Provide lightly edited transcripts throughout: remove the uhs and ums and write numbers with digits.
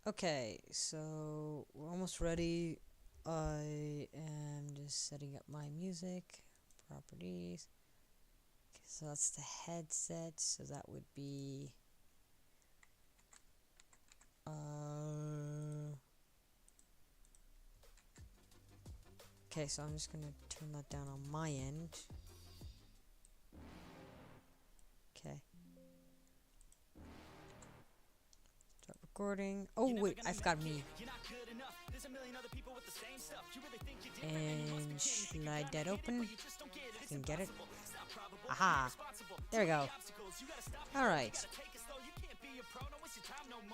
Okay, so we're almost ready. I am just setting up my music properties. Okay, so that's the headset. So that would be okay, so I'm just gonna turn that down on my end. Okay. Start recording. Oh wait, I've got me. And should I dead open? I can get it. Aha! There we go. Alright.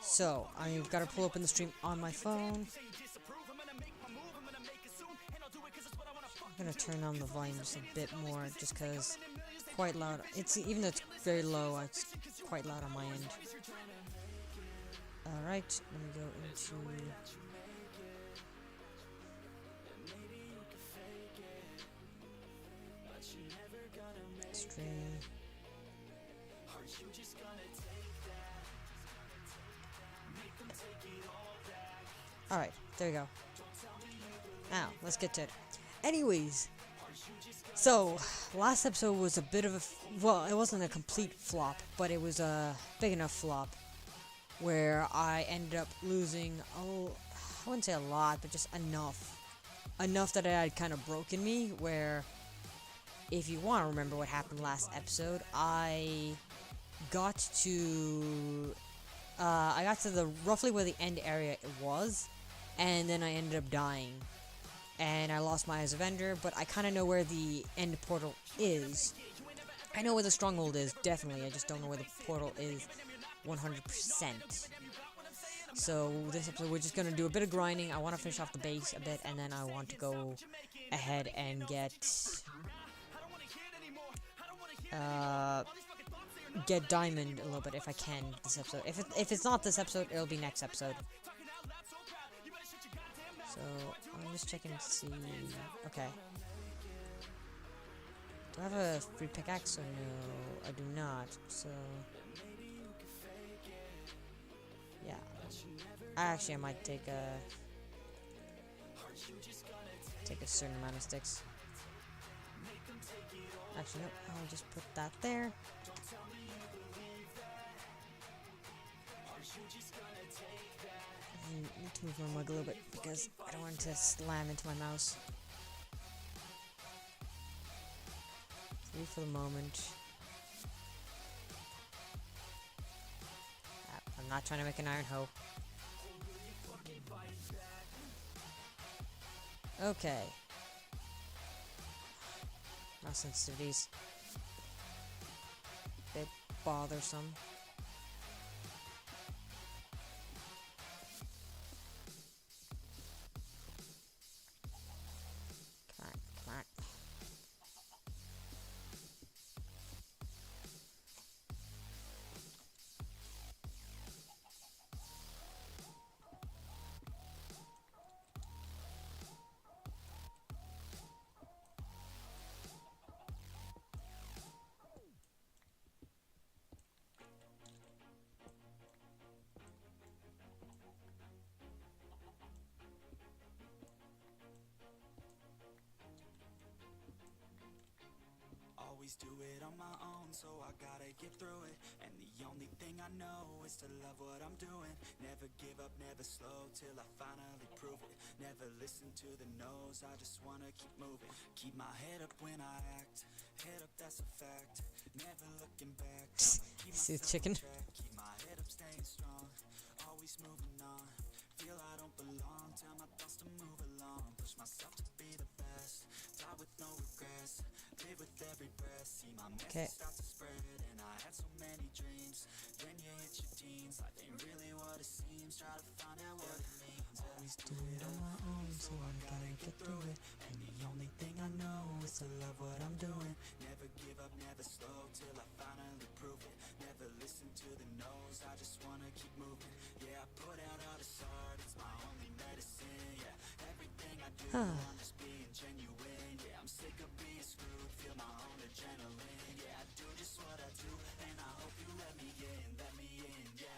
So, I've got to pull open the stream on my phone. I'm gonna turn on the volume just a bit more, just because quite loud. It's even though it's very low, it's quite loud on my end. Alright, let me go into stream. Alright, there we go. Now, let's get to it. Anyways, so last episode was a bit of a well, it wasn't a complete flop, but it was a big enough flop where I ended up losing I wouldn't say a lot, but just enough that it had kind of broken me. Where, if you want to remember what happened last episode, I got to the roughly where the end area it was, and then I ended up dying. And I lost my Eyes of Ender, but I kind of know where the end portal is. I know where the stronghold is, definitely. I just don't know where the portal is 100%. So this episode, we're just going to do a bit of grinding. I want to finish off the base a bit, and then I want to go ahead and get diamond a little bit if I can this episode. If it's not this episode, it'll be next episode. So, I'm just checking to see. Okay. Do I have a free pickaxe or no? I do not. So, yeah. Actually, I might take a certain amount of sticks. Actually, no. I'll just put that there. I need to move my mug a little bit because I don't want it to slam into my mouse. 3 for the moment. I'm not trying to make an iron hoe. Okay. Mouse sensitivities. Bit bothersome. Come on. Always do it on my own, so I gotta get through it. And the only thing I know is to love what I'm doing. Never give up, never slow, till I finally prove it. Never listen to the no's, I just wanna keep moving. Keep my head up when I act, head up, that's a fact. Never looking back, keep See the myself chicken? on track. Keep my head up, staying strong, always moving on. Feel I don't belong, tell my thoughts to move along. Push myself to be the best, die with no regrets. Live with every breath, see my message start to spread. And I had so many dreams, then you hit your teens. Life ain't really what it seems, try to find out what it means. Always do it on my own, so I gotta get through it. And the only thing I know is to love what I'm doing. Never give up, never slow, till I finally prove it. Never listen to the no's, I just wanna keep moving. Yeah, I put out all this art, it's my only medicine. Yeah, everything I do, I'm just being genuine. Yeah, I'm sick of being screwed, feel my own adrenaline. Yeah, I do just what I do, and I hope you let me in, yeah.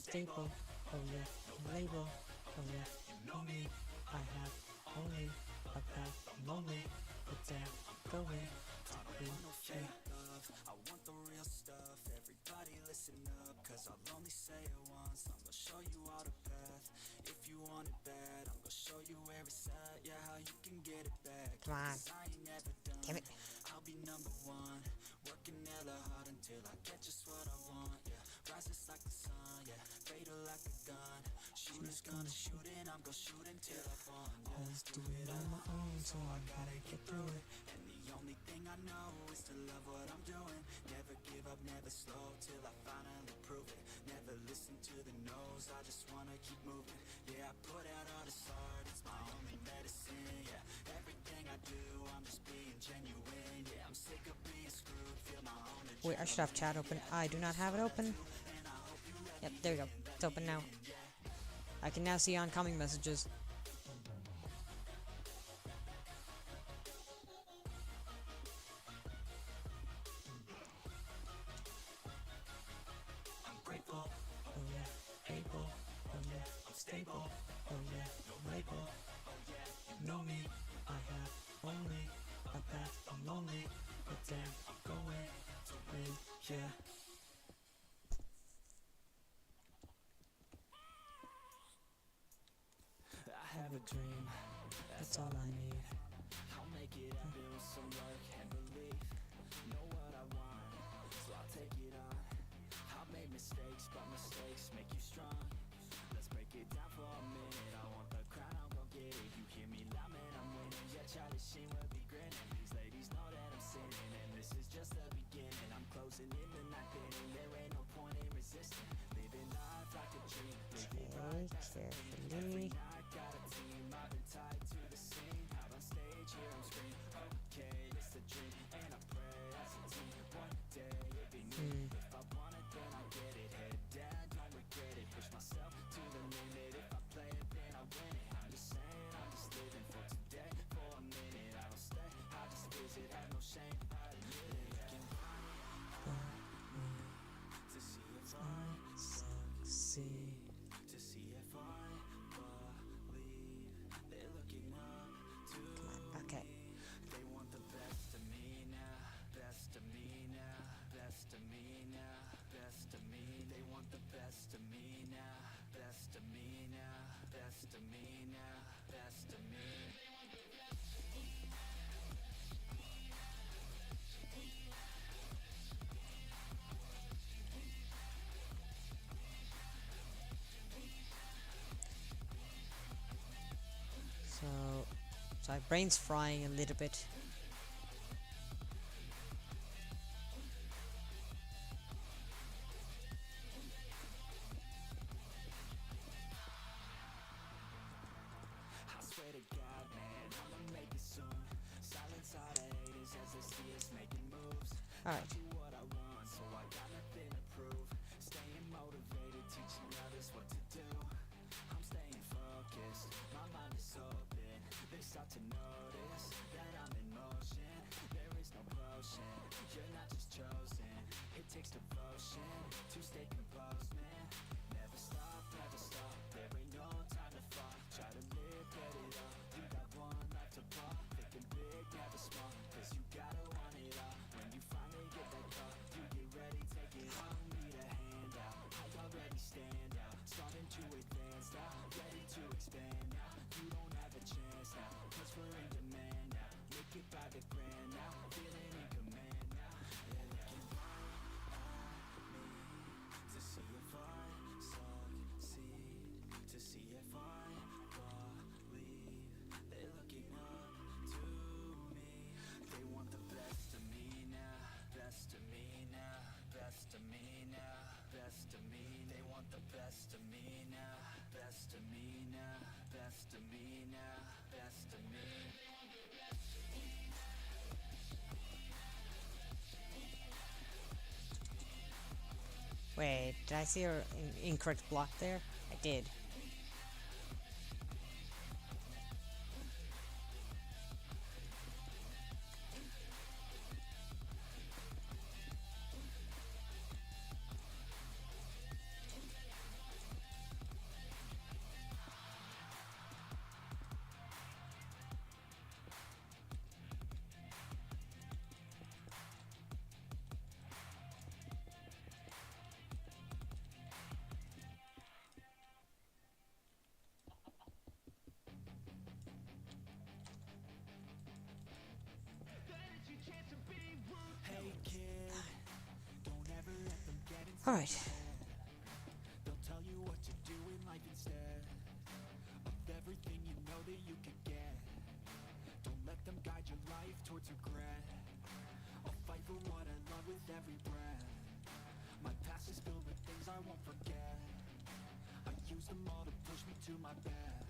stable. Oh yeah, label. Oh yeah, know me. I have only a path. Lonely, but then going to be yeah. I want the real stuff. Everybody listen up, cause I'll only say it once. I'm gonna show you all the path. If you want it bad, I'm gonna show you where it's at. Yeah, how you can get it back. Come on. 'Cause I ain't never done. Damn it. I'll be number one. Working hella hard until I get just what I want. Yeah, rises like the sun. Yeah, fatal like a gun. Shooters gonna shoot and I'm gonna shoot until I fall. Always do it on my own, so I gotta get through it. And the only thing I know is to love what I'm doing. Never give up, never slow, till I finally prove it. Never listen to the no's, I just wanna keep moving. Yeah, I put out all this art, it's my only medicine. Yeah, everything I do, I'm just being genuine. Yeah, I'm sick of being screwed, feel my own adrenaline. Wait, I should have chat open. I do not have it open. Yep, there we go. It's open now. I can now see oncoming messages. I'm grateful, Oh yeah, able. Oh yeah, I'm stable. oh yeah, label. You know me, I have only a path. I'm lonely, but then I'm going to win. Yeah. I have a dream, That's all I need. I'll make it happen with some work and belief. Know what I want, so I'll take it on. I've made mistakes, but mistakes make you strong. Let's break it down for a minute. I want the crown, I'm gon' get it. You hear me loud, man, I'm winning. Yeah, Charlie Sheen will be grinning. These ladies know that I'm sinning, and this is just the beginning. I'm closing in the night inning. There ain't no point in resisting. Living life like a dream. Okay, carefully. I got a team, I've been tied to the scene. Out on stage, here I'm screaming. Okay, it's a dream, and I pray as a team. One day it'll be me. If I want it, then I'll get it. Head down, don't regret it. Push myself to the limit. If I play it, then I win it. I'm just saying, I'm just living for today. For a minute, I don't stay. I just visit, have no shame. I admit it. Looking to see if I Succeed. to see if I believe. They're looking up to Okay. They want the best of me now, best of me now, best of me now, best of me. They want the best of me now, best of me now, best of me now, best of me. So my brain's frying a little bit. I swear to God, man, I'ma make it soon. Silence all the haters as they see us making moves. Alright. Do what I want, so I got nothing to prove. Staying motivated, teaching others what to do. I'm staying focused, my mind is open. They start to notice that I'm in motion. There is no potion, you're not just chosen. It takes devotion to stay composed, man. Never stop, there ain't no time to fall. Try to live, get it all. You got one life to pop. Thinking big, never small, cause you gotta want it all. When you finally get that call, you get ready, take it on. Need a hand out, I already stand out. Starting to advance now, ready to expand now. You don't have a chance now, cause we're in demand now. Make it by the grand now, feeling in command now. Yeah, looking to see if I succeed, to see if I believe. They're looking up to me. They want the best of me now, best of me now, best of me now, best of me. They want the best of me now, best of me now, best of me now, best of me. Wait, did I see an incorrect block there? I did. Alright. They'll tell you what to do in life instead of everything you know that you could get. Don't let them guide your life towards regret. I'll fight for what I love with every breath. My past is filled with things I won't forget. I use them all to push me to my best.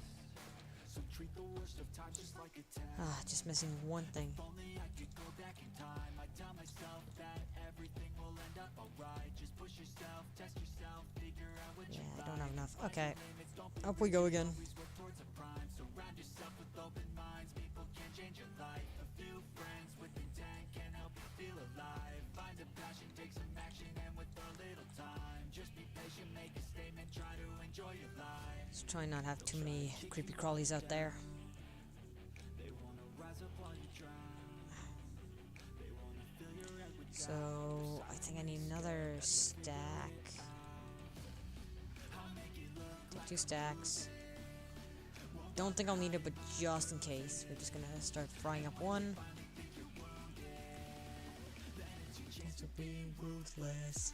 So treat the worst of times just like a test. Just missing one thing. If only I could go back in time, I'd tell myself that everything will end up alright. Just push yourself, test yourself, figure out what you I like. don't have enough. Okay. Up we go again. Always work towards a prime. Surround yourself with open minds. People can change your life. A few friends with intent can help you feel alive. Find a passion, take some action, and with a little time, just be patient, make a statement, try to enjoy your life. Just try not have too many creepy crawlies out there. They wanna rise up while you drown. They wanna fill your head with So I think I need another stack. Take 2 stacks. Don't think I'll need it, but just in case, we're just gonna start frying up one. To be ruthless.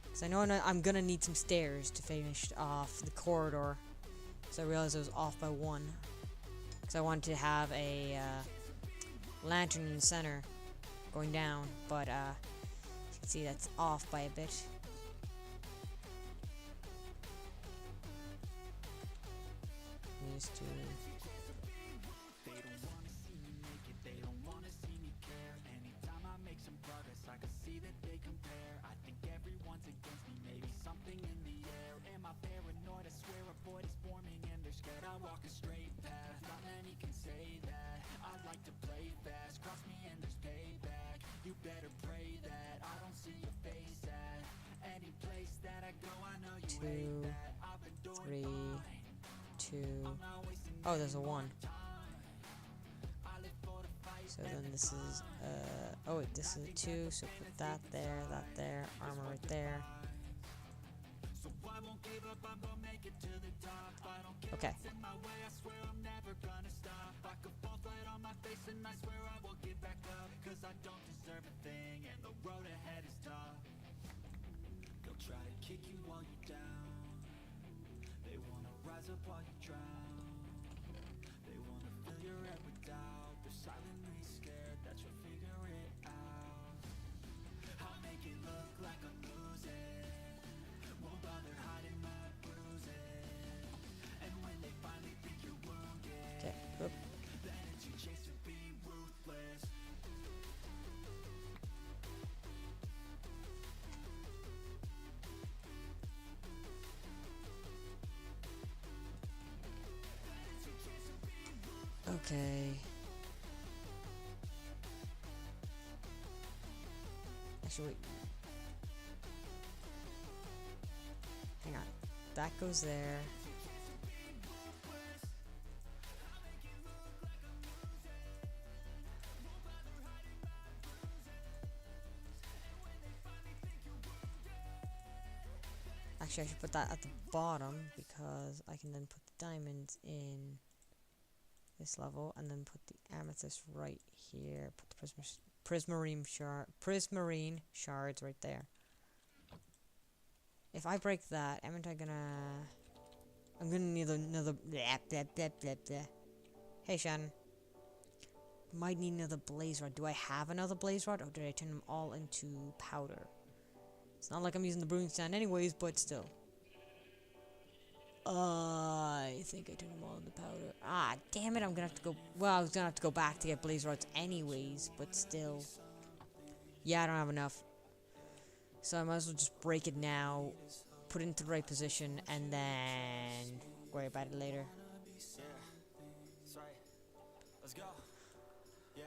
Cause I know I'm gonna need some stairs to finish off the corridor. So I realized I was off by 1. Cause I wanted to have a lantern in the center going down, but you can see that's off by a bit. Used to. They don't wanna see me make it, they don't wanna see me care. Anytime I make some progress, I can see that they compare. I think everyone's against me, maybe something in the air. Am I paranoid? I swear a void is forming and they're scared I walk a straight path. Not many can say that. I like to play fast, cross me and there's payback. You better pray that I don't see your face at any place that I go. I know you hate 2, that. I've been doing 3, fine. 2. Oh, there's a 1. So then this is oh wait, this is a 2. So put that there, armor right there. Okay. They'll try to kick you while you're down. They wanna rise up while you drown. They wanna fill your head with doubt. They're silently scared that you'll figure it out. I'll make it look like I'm losing. Won't bother hiding my bruises. And when they finally think you're wounded, Okay. Oop. then it's your chance to be ruthless. Okay. Actually, wait. Hang on. That goes there. Actually, I should put that at the bottom because I can then put the diamonds in this level and then put the amethyst right here. Put the prismarine shards right there. If I break that, I'm gonna need another blah, blah, blah, blah, blah. Hey Shannon. Might need another blaze rod. Do I have another blaze rod or did I turn them all into powder? It's not like I'm using the brewing stand anyways, but still. I think I turned them all into powder. Ah, damn it, I'm gonna have to go. Well, I was gonna have to go back to get blaze rods anyways, but still. Yeah, I don't have enough. So I might as well just break it now, put it into the right position, and then worry about it later. Yeah, that's right. Let's go. Yeah.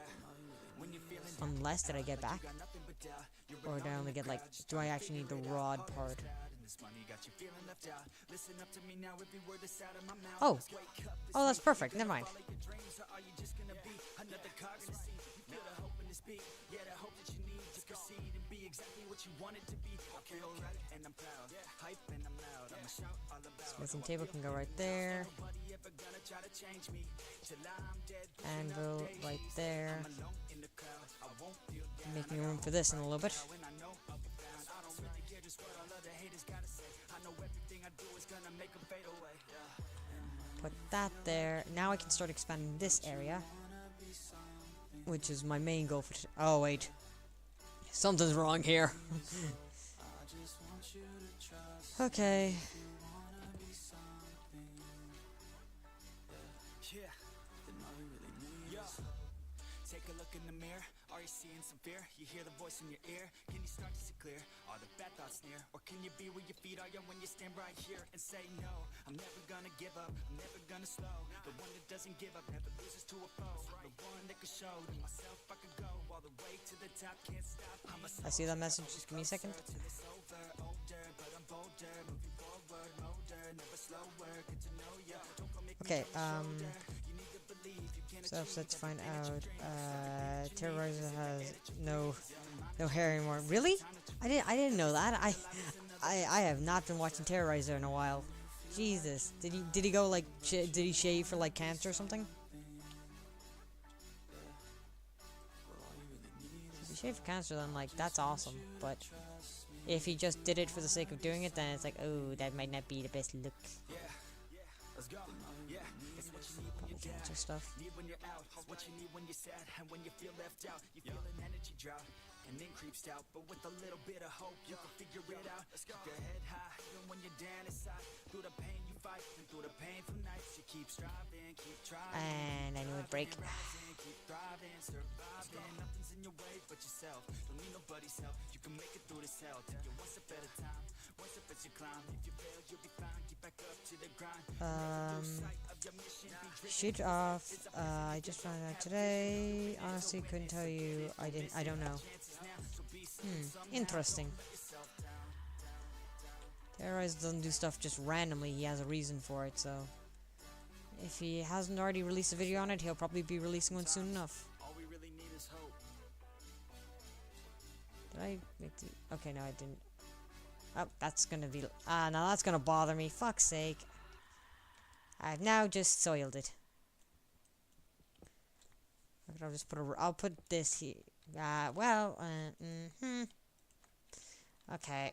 When you're feeling down, Unless did I get back? got nothing but doubt. You're Or did I only get like, do I actually need the rod part? and this money got you feeling left out. Listen up to me now, every word that's out of my mouth. Oh. Let's wake up. Oh, that's perfect. Never mind. Follow your dreams, or are you just gonna be another cog in the sea? You feel the hope in this beat, yeah, the hope that you need to proceed and be exactly what you want it to be. I feel right and I'm proud, hype and I'm loud. I'ma shout all about. Smithing table can go right there. Nobody ever gonna try to change me till I'm dead. Anvil right there. Alone in the crowd, I won't feel making room for this in a little bit. Put that there. Now I can start expanding this area, which is my main goal for oh wait, something's wrong here. Okay. Take a look in the mirror. Are you seeing some fear? You hear the voice in your ear. Can you start to see clear? Are the bad thoughts near? Or can you be where your feet are? Yeah, when you stand right here and say no. I'm never gonna give up. I'm never gonna slow. The one that doesn't give up never loses to a foe. The one that can show to myself I can go all the way to the top. Can't stop. I'm a I see that message. Just give me a second. Okay, so set to find out, Terrorizer has no hair anymore. Really? I didn't know that. I have not been watching Terrorizer in a while. Jesus, did he go like did he shave for like cancer or something? If he shaved for cancer, then like that's awesome. But if he just did it for the sake of doing it, then it's like, oh, that might not be the best look. Probably cancer stuff. when you're out, what you need when you're sad, and when you feel left out, you feel an energy drought, and then creeps out. But with a little bit of hope, you can figure it out. Keep your head high, even when you're down inside. Through the pain you fight, and through the painful nights, you keep striving, keep trying. And I knew it'd break. Keep thriving, surviving. Nothing's in your way but yourself. Don't need nobody's help. You can make it through this hell. Take it one step at a time. One step as you climb. If you fail, you'll be fine. Get back up to the grind. Shoot off. I just found out today. Honestly, couldn't tell you. I don't know. Interesting. Terrorizer doesn't do stuff just randomly. He has a reason for it, so if he hasn't already released a video on it, he'll probably be releasing one soon enough. All we really need is hope. Did I make the... Okay, no, I didn't. Oh, that's gonna be... now that's gonna bother me. Fuck's sake. I've now just soiled it. I'll just put I'll put this here. Okay.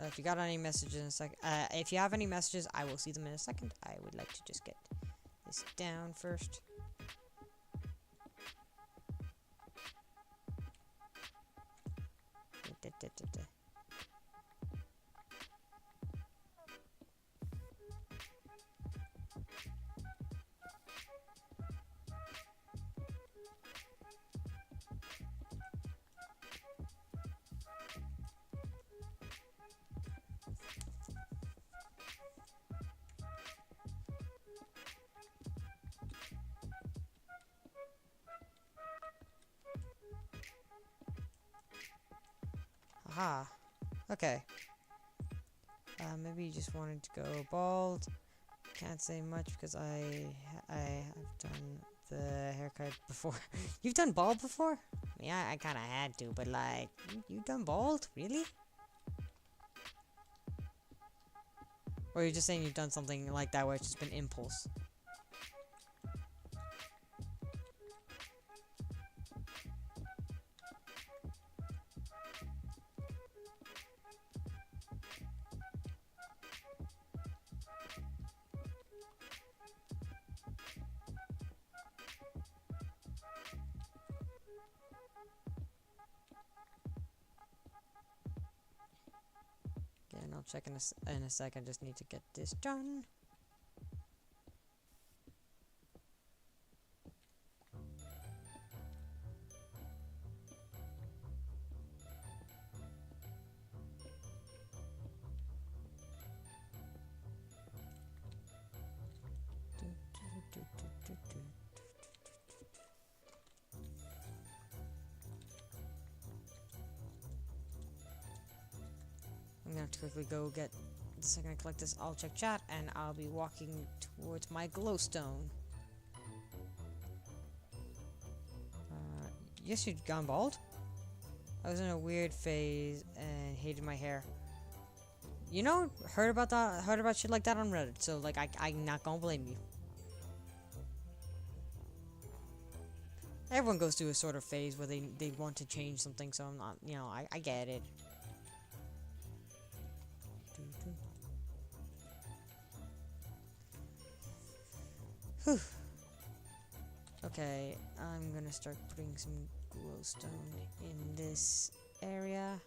If you got any messages in a second, if you have any messages, I will see them in a second. I would like to just get this down first. Aha. Okay. Maybe you just wanted to go bald. Can't say much because I have done the haircut before. You've done bald before? Yeah, I kind of had to, but like, you've done bald? Really? Or you're just saying you've done something like that where it's just been impulse? And I'll check in a sec. I just need to get this done. I'm gonna have to quickly go get the second I collect this. I'll check chat and I'll be walking towards my glowstone. Yes, you'd gone bald? I was in a weird phase and hated my hair. You know, heard about shit like that on Reddit, so like I'm not gonna blame you. Everyone goes through a sort of phase where they want to change something, so I'm not, you know, I get it. Whew. Okay, I'm gonna start putting some glowstone in this area.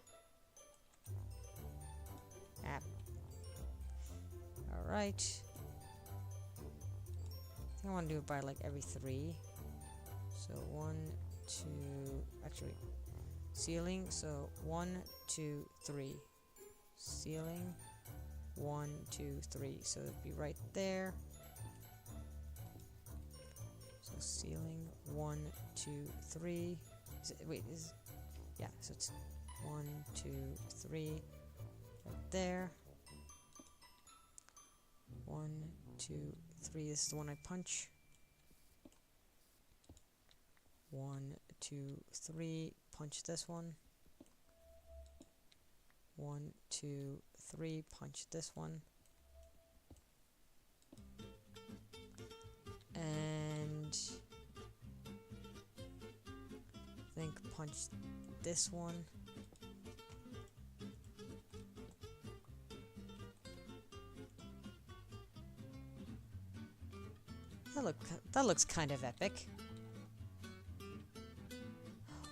Alright. I think I want to do it by like every 3. So 1, 2, actually, ceiling, so 1, 2, 3. Ceiling, 1, 2, 3. So it'd be right there. So ceiling, 1, 2, 3. Yeah, so it's 1, 2, 3. Right there. 1, 2, 3. This is the one I punch. 1, 2, 3. Punch this one. 1, 2, 3. Punch this one. And I think punch this one. That looks kind of epic.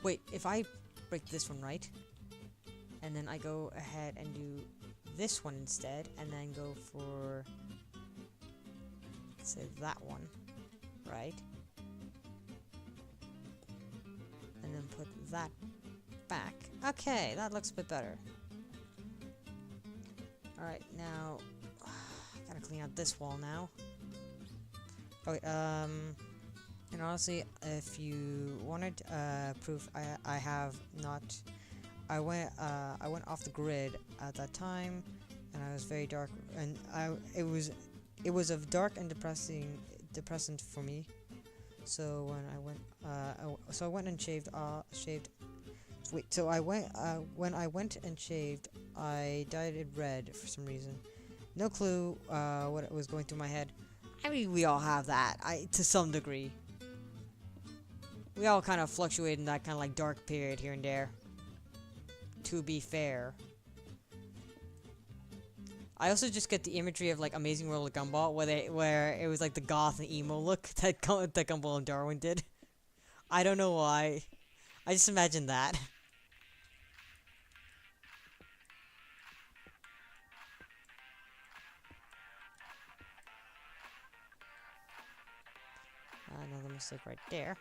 Wait, if I break this one right, and then I go ahead and do this one instead, and then go for, say, that one, right? And then put that back. Okay, that looks a bit better. Alright, now, gotta clean out this wall now. Okay, and honestly, if you wanted proof, I have not. I went off the grid at that time, and I was very dark, and it was a dark and depressant for me. So when I went and shaved. Wait, so when I went and shaved, I dyed it red for some reason. No clue what was going through my head. I mean, we all have that, to some degree. We all kind of fluctuate in that kind of like dark period here and there. To be fair. I also just get the imagery of like Amazing World of Gumball, where it was like the goth and emo look that Gumball and Darwin did. I don't know why. I just imagine that. Another mistake right there.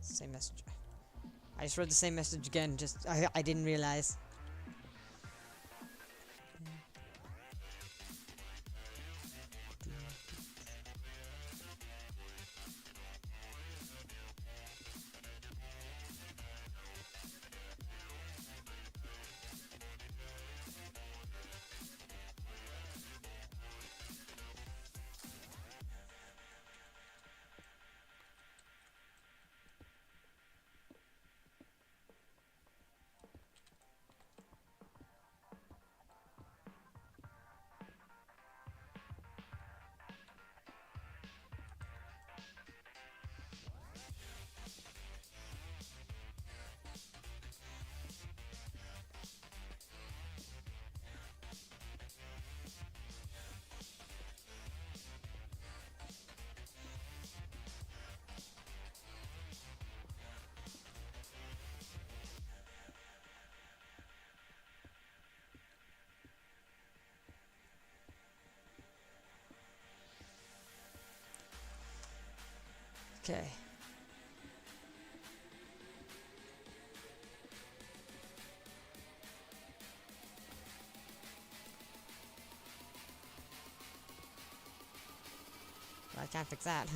Same message. I just read the same message again, I didn't realize. Okay. can't fix that.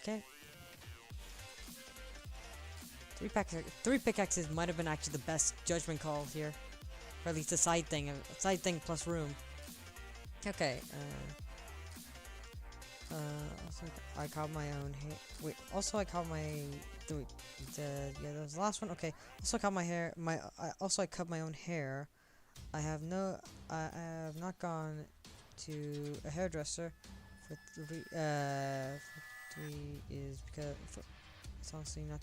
Okay. Three pickaxes might have been actually the best judgment call here. Or at least a side thing plus room. Okay, also I caught my own hair. Wait, also I caught my, yeah, that was the last one. Okay, also I caught my hair, I cut my own hair. I have not gone to a hairdresser for three is because, it's honestly not,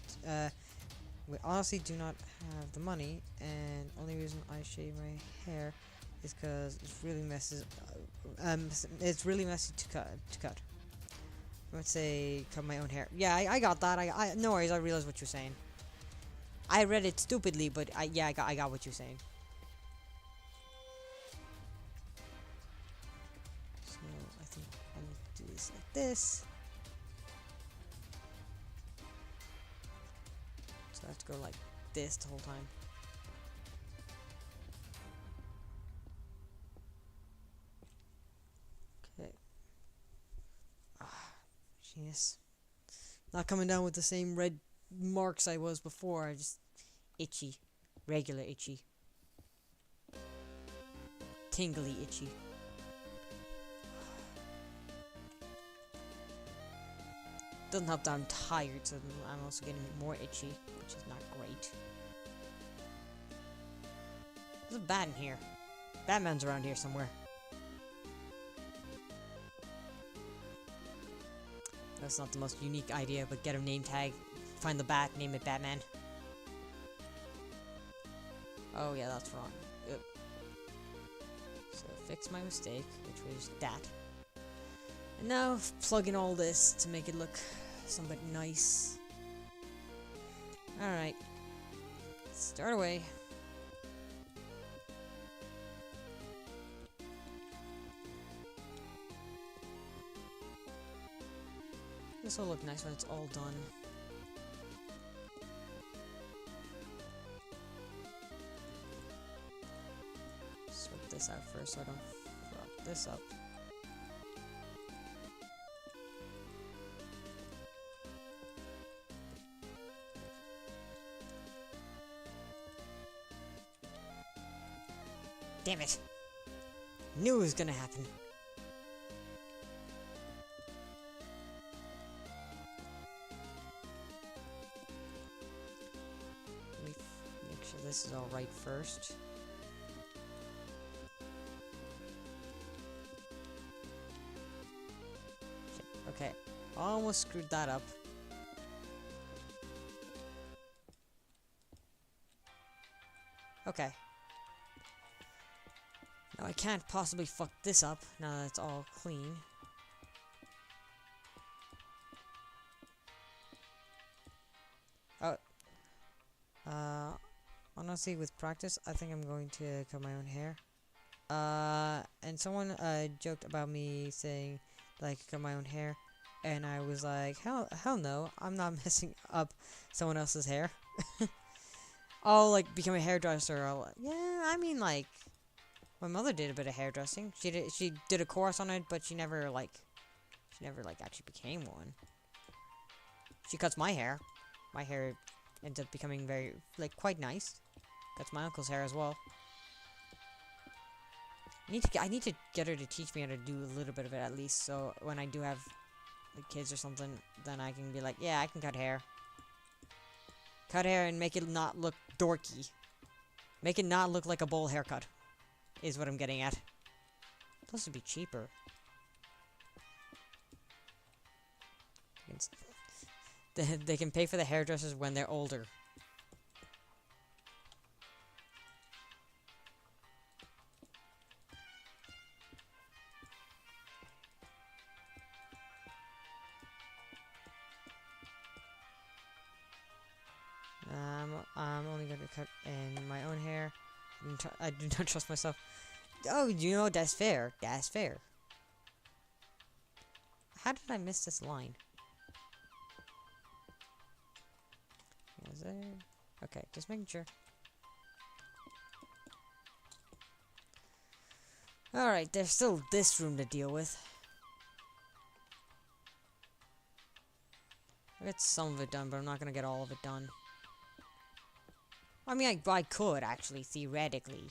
we honestly do not have the money, and only reason I shave my hair is because it's really messy to cut. I would say cut my own hair. Yeah, I got that. I no worries. I realized what you're saying. I read it stupidly, but I got what you're saying. So I think I need to do this like this. So I have to go like this the whole time. Okay. Genius. Not coming down with the same red marks I was before. I just itchy. Regular itchy. Tingly itchy. Doesn't help that I'm tired, so I'm also getting more itchy, which is not great. There's a bat in here. Batman's around here somewhere. That's not the most unique idea, but get a name tag, find the bat, name it Batman. Oh yeah, that's wrong. Yep. So fix my mistake, which was that. And now plug in all this to make it look somewhat nice. Alright. Start away. This will look nice when it's all done. Sort this out first so I don't fuck this up. Damn it! Knew it was gonna happen. Let me make sure this is all right first. Shit. Okay, almost screwed that up. Okay. Now I can't possibly fuck this up now that it's all clean. Honestly, with practice, I think I'm going to cut my own hair. And someone joked about me saying like cut my own hair, and I was like, hell no, I'm not messing up someone else's hair. I'll like become a hairdresser. Yeah, I mean like. My mother did a bit of hairdressing. She did a course on it, but she never actually became one. She cuts my hair. My hair ends up becoming quite nice. Cuts my uncle's hair as well. I need to get her to teach me how to do a little bit of it at least, so when I do have like, kids or something, then I can be like, yeah, I can cut hair. Cut hair and make it not look dorky. Make it not look like a bowl haircut. Is what I'm getting at. Plus it'd be cheaper. They can pay for the hairdressers when they're older. I'm only going to cut in my own hair. I do not trust myself. Oh, you know, that's fair. That's fair. How did I miss this line? Is there? Okay, just making sure. Alright, there's still this room to deal with. I get some of it done, but I'm not gonna get all of it done. I mean, I could, actually, theoretically.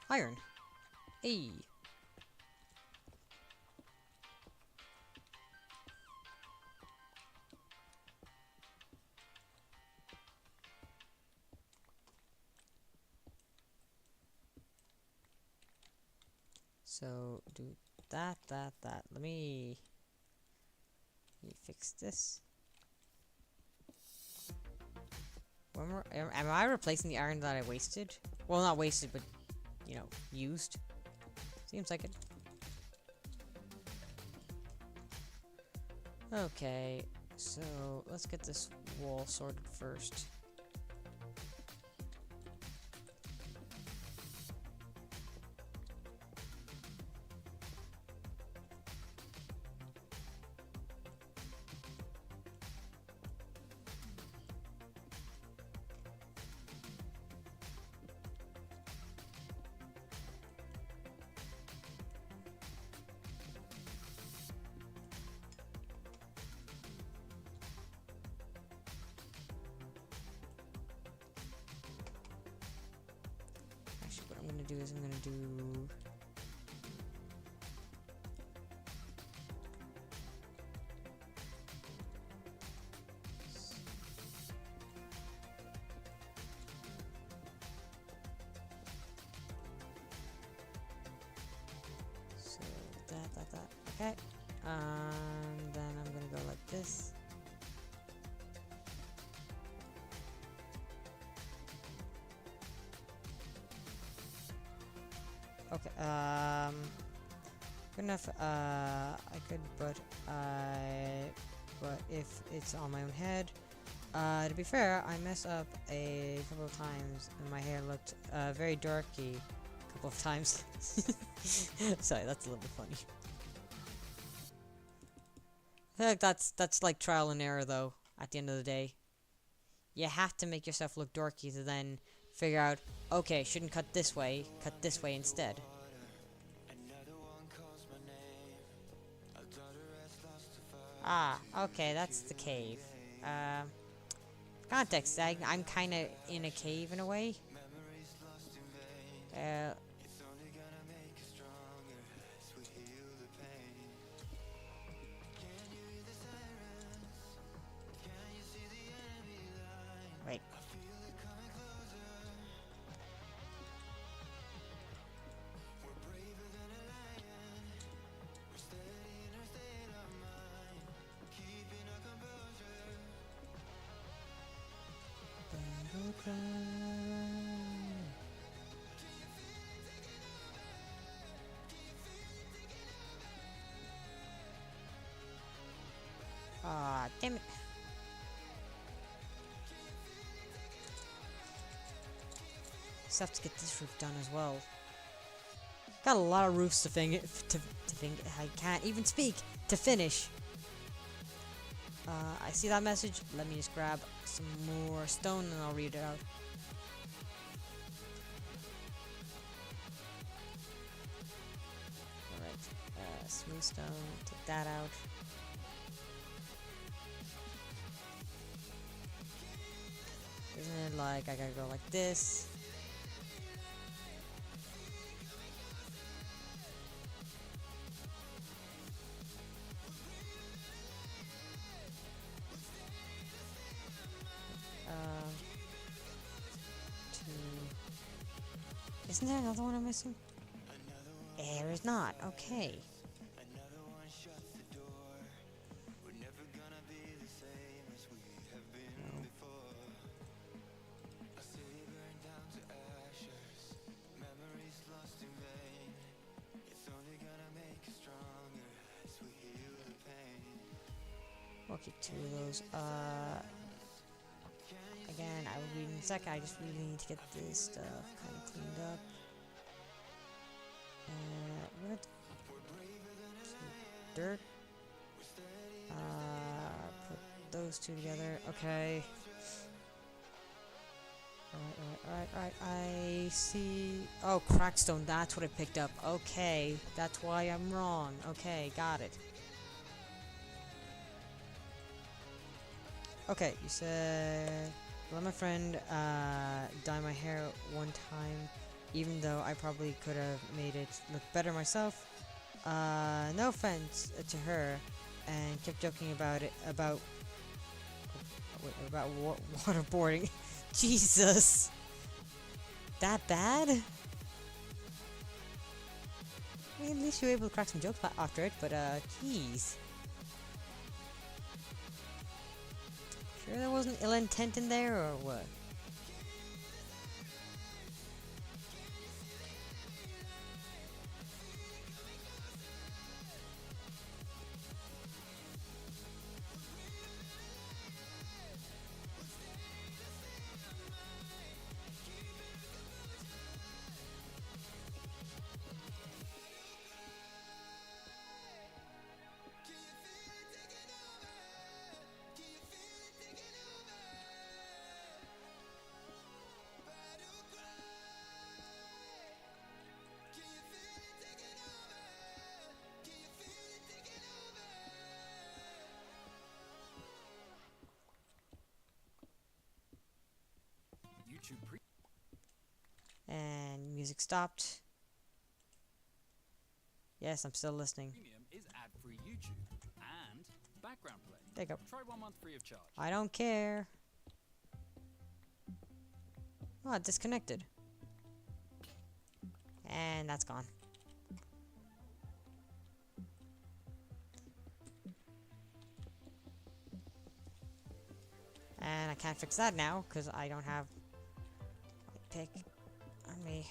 Iron. Hey. So, do that. Let me fix this. Am I replacing the iron that I wasted? Well, not wasted, but, you know, used. Seems like it. Okay, so let's get this wall sorted first. Actually, what I'm gonna do is I'm gonna do... So, that. Okay. Then I'm gonna go like this. Okay, good enough, I could, but if it's on my own head, to be fair, I messed up a couple of times, and my hair looked, very darky a couple of times. Sorry, that's a little bit funny. I feel like that's like trial and error, though, at the end of the day. You have to make yourself look dorky to then figure out, okay, shouldn't cut this way instead. Ah, okay, that's the cave. Context, I'm kinda in a cave in a way. Wait. Ah, damn it. Just have to get this roof done as well. Got a lot of roofs to I can't even speak, to finish. I see that message. Let me just grab some more stone and I'll read it out. Alright, smooth stone, take that out. Like, I gotta go like this. Um, two. Isn't there another one I'm missing? There is not. Okay. We'll keep two of those. Again, I will read in a second. I just really need to get this stuff kind of cleaned up. What? Some dirt. Put those two together. Okay. Alright. I see. Oh, crackstone. That's what I picked up. Okay. That's why I'm wrong. Okay, got it. Okay, you said, let my friend dye my hair one time, even though I probably could have made it look better myself. No offense to her, and kept joking about it, about waterboarding. Jesus! That bad? I mean, at least you were able to crack some jokes after it, but jeez. Sure there wasn't ill intent in there, or what? And music stopped. Yes, I'm still listening. Premium is ad-free YouTube and background play. There you go. Try 1 month free of charge. I don't care. Oh, it disconnected. And that's gone. And I can't fix that now, because I don't have my pick on me.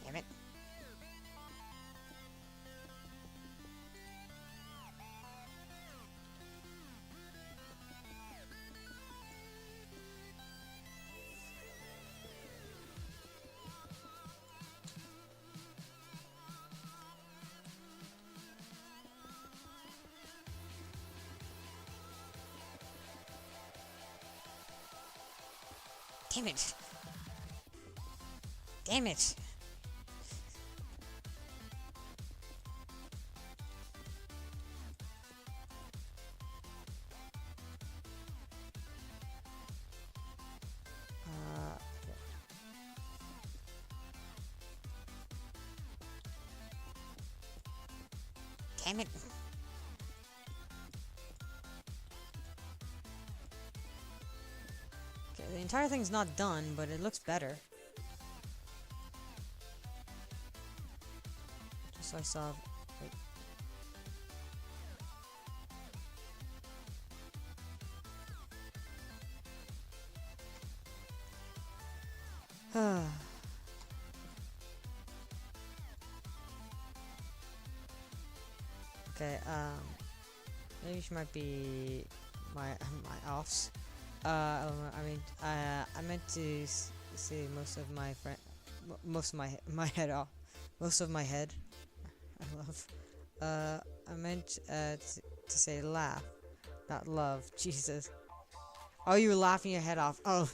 Damn it. Damn it. Damn it. Damn it. Okay, the entire thing's not done, but it looks better. Just so I saw. Wait. Okay, maybe she might be my my offs. I meant to say most of my most of my head off, most of my head. I love. I meant to say laugh, not love. Jesus. Oh, you were laughing your head off. Oh.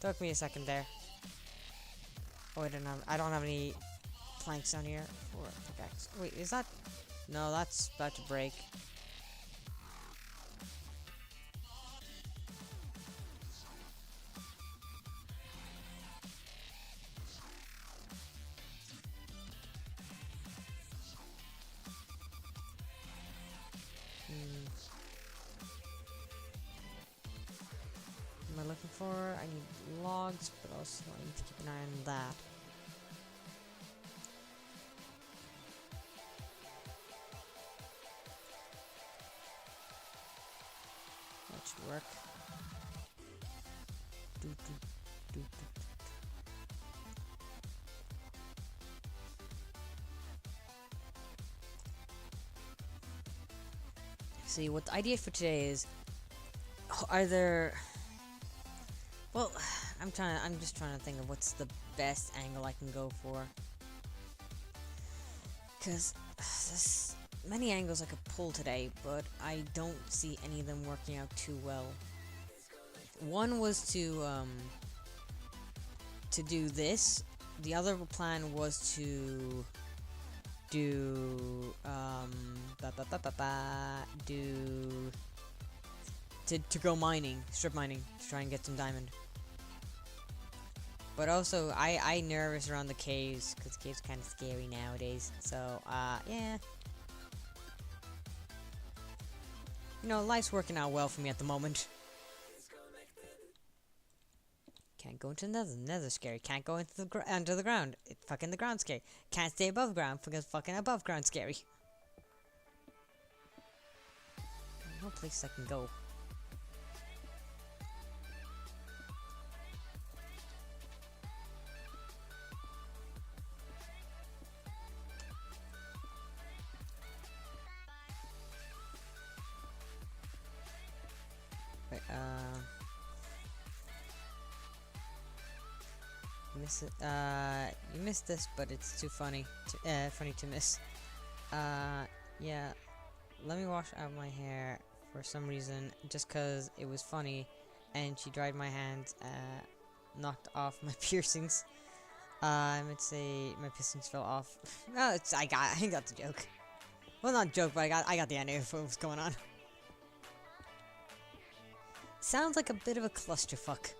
Took me a second there. Oh, I don't have any planks down here for a pickaxe. Wait, is that? No, that's about to break. What am I looking for? I need logs, but also I need to keep an eye on that. That should work. Do, do, do, do. See, what the idea for today is, are there... Well, I'm just trying to think of what's the best angle I can go for. Because there's many angles I could pull today, but I don't see any of them working out too well. One was to do this. The other plan was to do to go mining, strip mining, to try and get some diamond. But also, I nervous around the caves, because the caves are kind of scary nowadays. So, yeah. You know, life's working out well for me at the moment. Can't go into the nether scary. Can't go into under the ground. It's fucking the ground scary. Can't stay above ground because fucking above ground scary. No place I can go. Wait, miss it. You missed this, but it's too funny to miss. Yeah. Let me wash out my hair for some reason, just cause it was funny, and she dried my hands, knocked off my piercings. I meant to say my piercings fell off. No, I got the joke. Well, not joke, but I got the idea of what was going on. Sounds like a bit of a clusterfuck.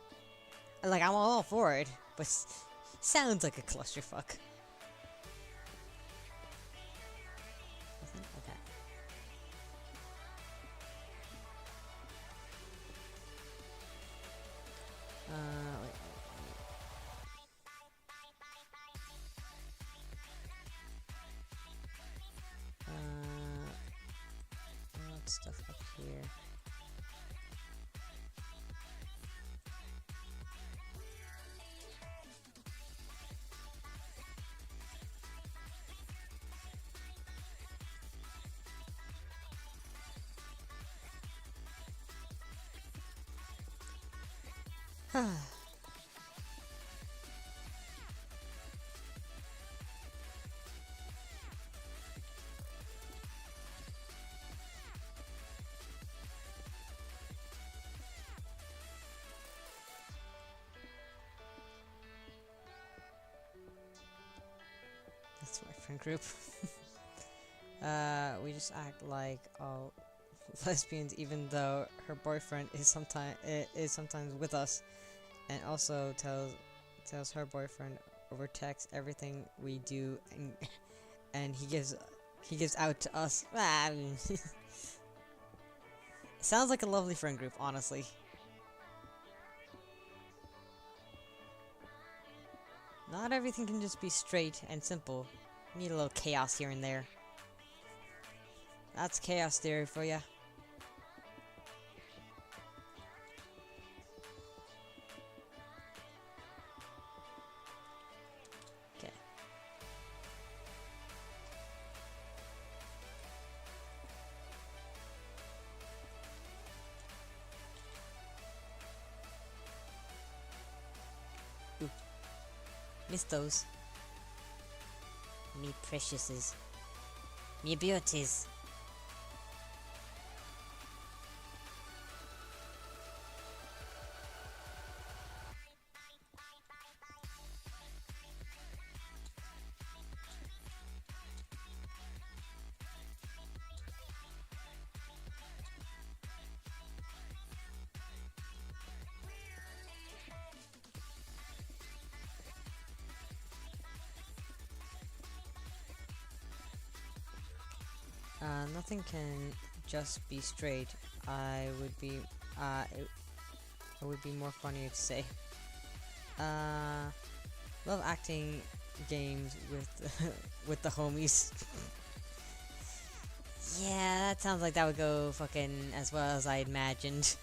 Like, I'm all for it, but sounds like a clusterfuck. Okay. Wait. What stuff up here? That's my friend group. We just act like all lesbians, even though her boyfriend is sometimes with us, and also tells her boyfriend over text everything we do, and he gives out to us. It sounds like a lovely friend group, honestly. Not everything can just be straight and simple. You need a little chaos here and there. That's chaos theory for ya. Okay. Ooh. Missed those. Me preciouses. Me beauties. Nothing can just be straight. I would be, it would be more funnier to say. Love acting games with with the homies. Yeah, that sounds like that would go fucking as well as I imagined.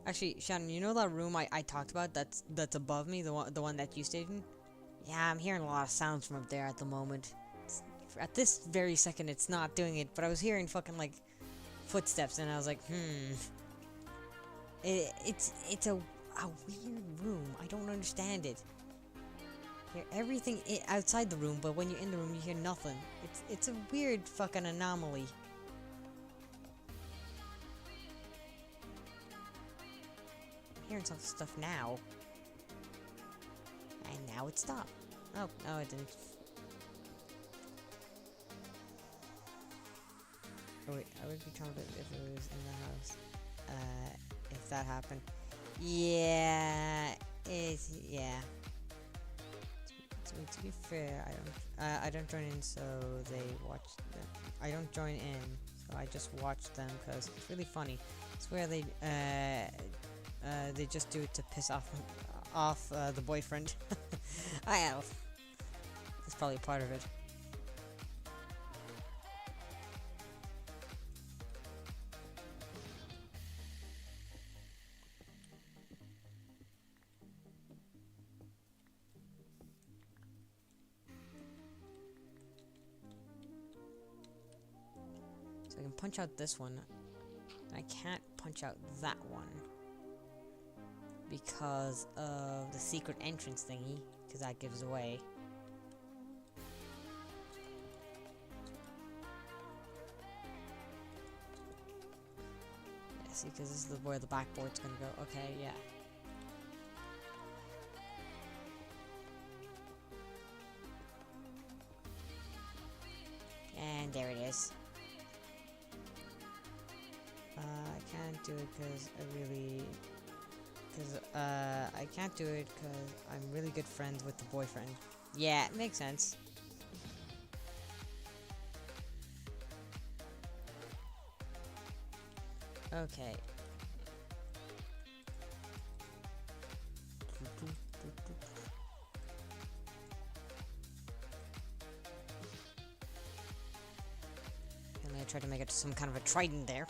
Actually, Shannon, you know that room I talked about that's above me, the one that you stayed in? Yeah, I'm hearing a lot of sounds from up there at the moment. At this very second, it's not doing it, but I was hearing fucking like footsteps, and I was like, it's a weird room. I don't understand it. You hear everything outside the room, but when you're in the room, you hear nothing. It's a weird fucking anomaly. Hearing some stuff now. And now it stopped. Oh, no it didn't. Oh wait, I would be troubled if it was in the house. If that happened. Yeah, yeah. To be fair, I don't join in, so they watch them. I don't join in, so I just watch them because it's really funny. It's where they just do it to piss off the boyfriend. I have. That's probably part of it. So I can punch out this one. I can't punch out that one because of the secret entrance thingy, because that gives away. Yeah, see, because this is where the backboard's gonna go. Okay, yeah. And there it is. I can't do it because I can't do it because I'm really good friends with the boyfriend. Yeah, it makes sense. Okay. And I tried to make it some kind of a trident there.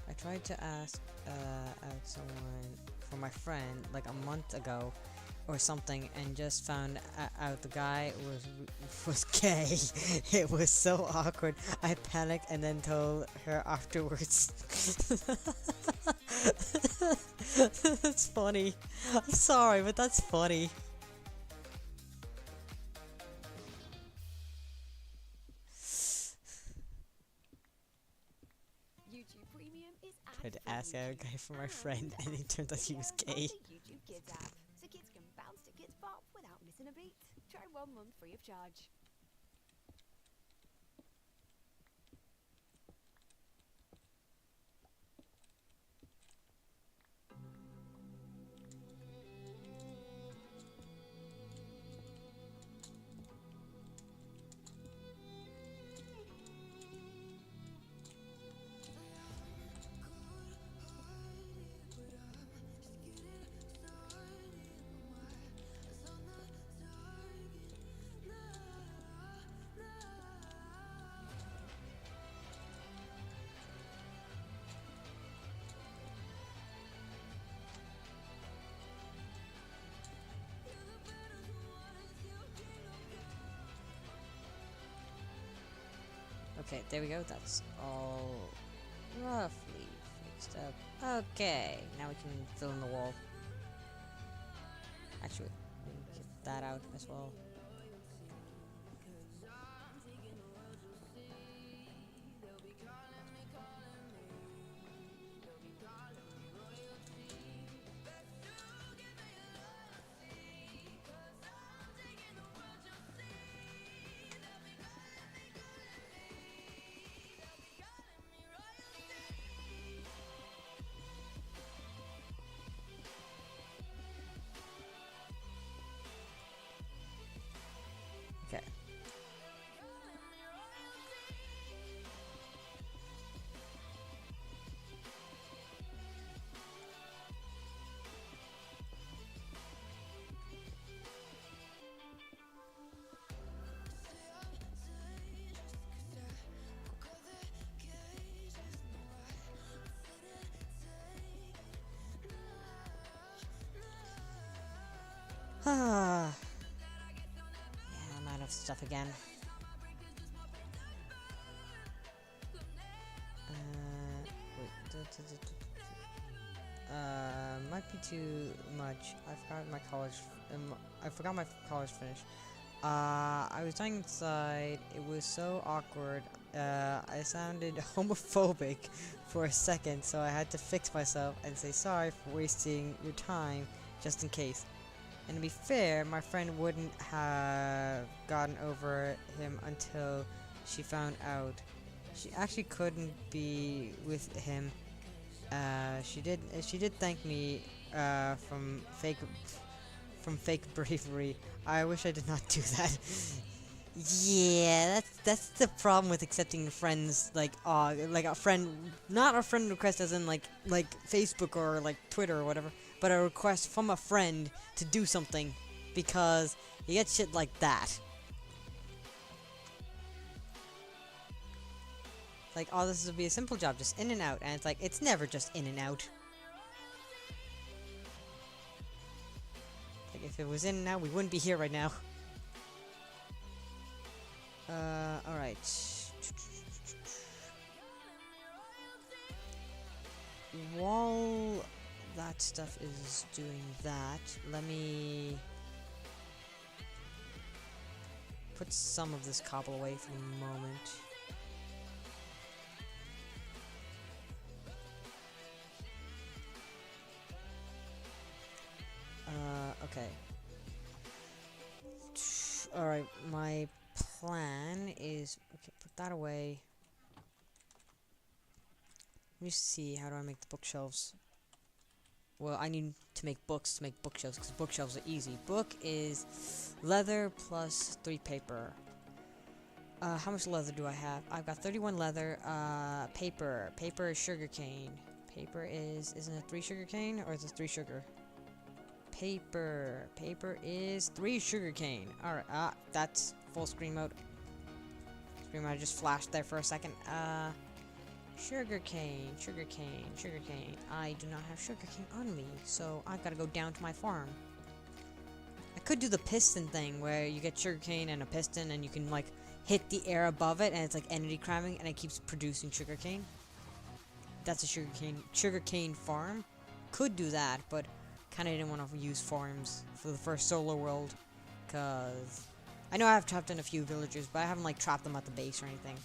I tried to ask out someone for my friend like a month ago or something, and just found out the guy was gay. It was so awkward. I panicked and then told her afterwards. That's funny. I'm sorry, but that's funny. Tried to ask out a guy for my friend, and it turned out he was gay. YouTube Kids app, so kids can bounce to Kids Pop without missing a beat. Try 1 month free of charge. Okay, there we go. That's all roughly fixed up. Okay, now we can fill in the wall. Actually, we can get that out as well. Yeah, I'm out of stuff again. Might be too much. I forgot my college finish. I was dying inside. It was so awkward. I sounded homophobic for a second, so I had to fix myself and say sorry for wasting your time, just in case. And to be fair, my friend wouldn't have gotten over him until she found out. She actually couldn't be with him. She did thank me from fake bravery. I wish I did not do that. Yeah, that's the problem with accepting friends like a friend, not a friend request as in like Facebook or like Twitter or whatever, but a request from a friend to do something, because you get shit like that. Like, oh, this would be a simple job, just in and out, and it's like, it's never just in and out. Like, if it was in and out, we wouldn't be here right now. Alright. While that stuff is doing that, let me put some of this cobble away for the moment. Okay. Alright, my plan is... Okay, put that away. Let me see, how do I make the bookshelves? Well, I need to make books to make bookshelves, because bookshelves are easy. Book is leather plus 3 paper. How much leather do I have? I've got 31 leather. Paper. Paper is sugarcane. Paper is... Isn't it 3 sugarcane, or is it 3 sugar? Paper. Paper is 3 sugarcane. Alright, that's full screen mode. Screen mode just flashed there for a second. Sugarcane. I do not have sugarcane on me, so I've got to go down to my farm. I could do the piston thing, where you get sugarcane and a piston, and you can, like, hit the air above it, and it's like entity cramming, and it keeps producing sugarcane. That's a sugarcane farm. Could do that, but kind of didn't want to use farms for the first solo world, because I know I've trapped in a few villagers, but I haven't like trapped them at the base or anything.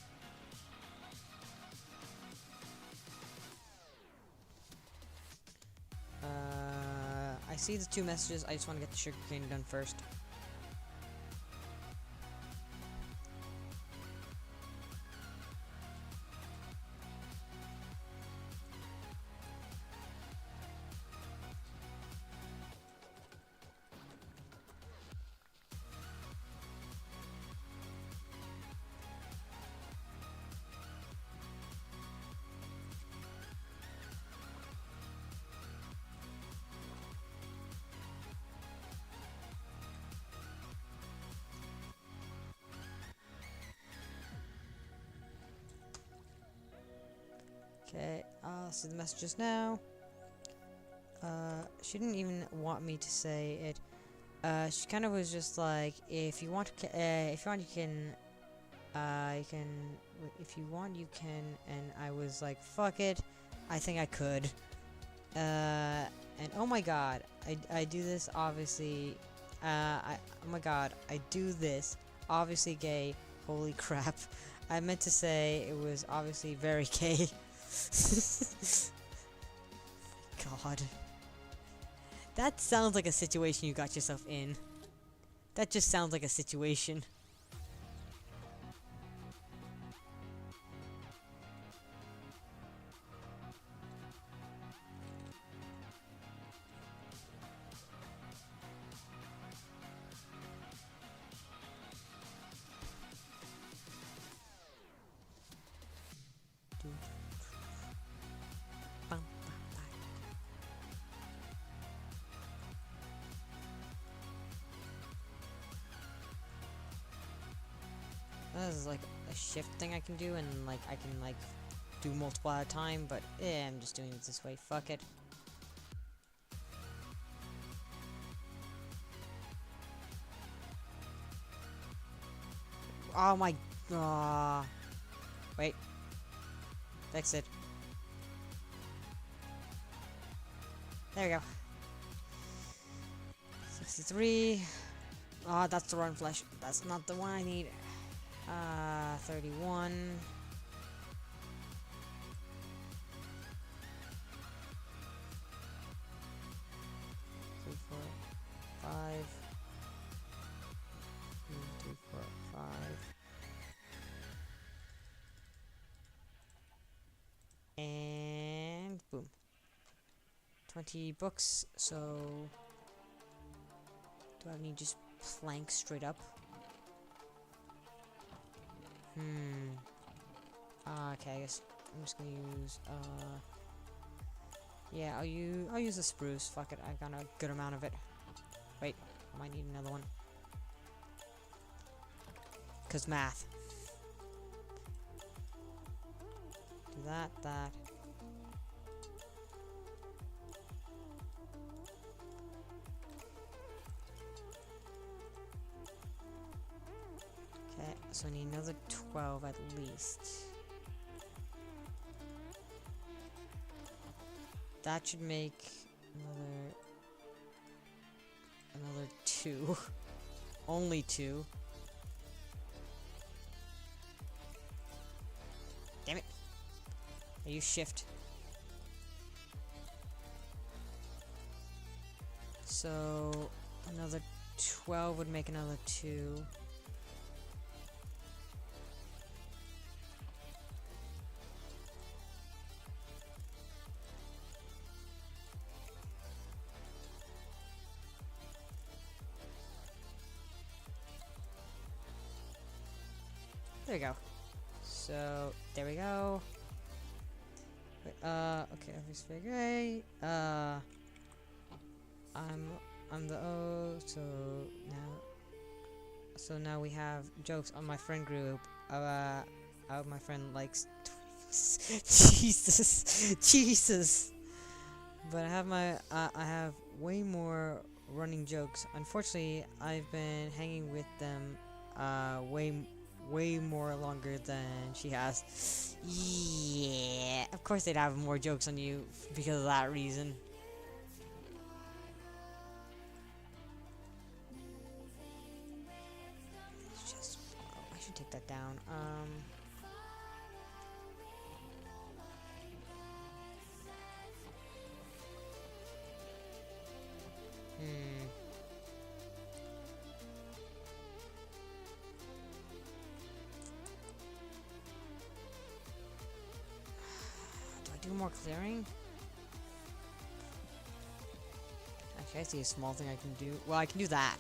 I see the 2 messages. I just want to get the sugarcane done first. Okay, I'll see the messages now. She didn't even want me to say it. She kind of was just like, if you want, you can, if you want, you can, and I was like, fuck it, I think I could. And oh my god, I do this, obviously, oh my god, I do this, obviously gay, holy crap. I meant to say it was obviously very gay. God. That sounds like a situation you got yourself in. That just sounds like a situation. This is like a shift thing I can do, and like I can like do multiple at a time, but I'm just doing it this way. Fuck it. Oh my. Wait. Fix it. There we go. 63. Oh, that's the run flesh. That's not the one I need. 31. 3, 4, 5. 3, 4, 5. And boom. 20 books, so do I need just plank straight up? Okay, I guess I'm just gonna use yeah, I'll use the spruce. Fuck it, I got a good amount of it. Wait, I might need another one. 'Cause math. Do that. Okay, so I need another 12 at least. That should make another 2. Only 2. Damn it. I use shift. So another 12 would make another 2. There we go. So there we go. Wait, okay, obviously great. I'm the O, so now we have jokes on my friend group. My friend likes Jesus. But I have way more running jokes. Unfortunately, I've been hanging with them way more longer than she has. Yeah, of course they'd have more jokes on you because of that reason. It's just, I should take that down. Do more clearing? Actually, I see a small thing I can do. Well, I can do that.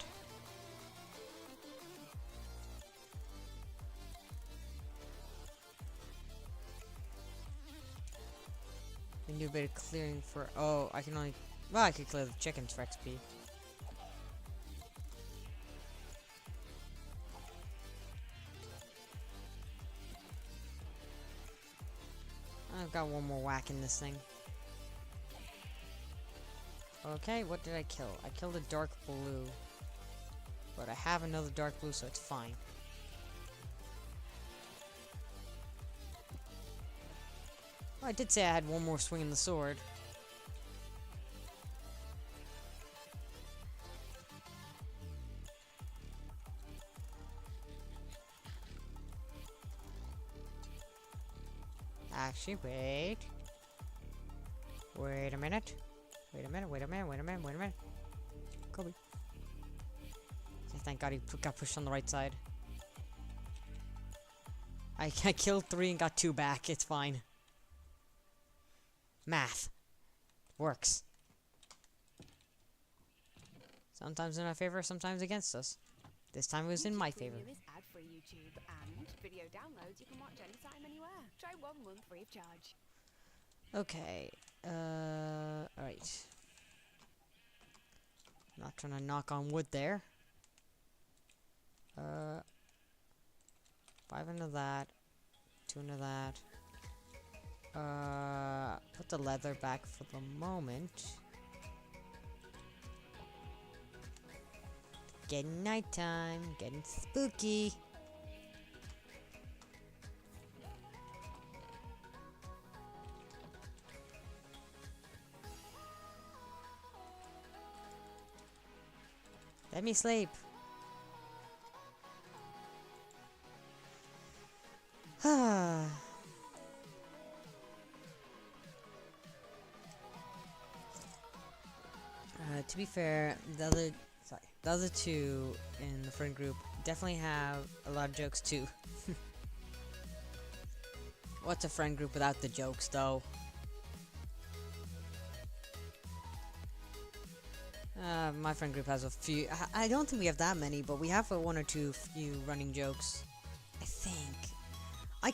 I can do a bit of clearing for... Oh, I can only... Well, I could clear the chickens for XP. I've got one more whack in this thing. Okay, what did I kill? I killed a dark blue. But I have another dark blue, so it's fine. Well, I did say I had one more swing in the sword. Actually, wait. Wait a minute. Kobe. Okay, thank God he got pushed on the right side. I killed 3 and got 2 back. It's fine. Math. Works. Sometimes in our favor, sometimes against us. This time it was in my favor. Premium is ad-free YouTube and video downloads you can watch anytime, anywhere. Try 1 month free of charge. Okay. Alright. Not trying to knock on wood there. 5 into that. 2 into that. Put the leather back for the moment. Getting nighttime, getting spooky. Let me sleep. To be fair, the other two in the friend group definitely have a lot of jokes too. What's a friend group without the jokes, though? My friend group has a few. I don't think we have that many, but we have one or two few running jokes. I think. I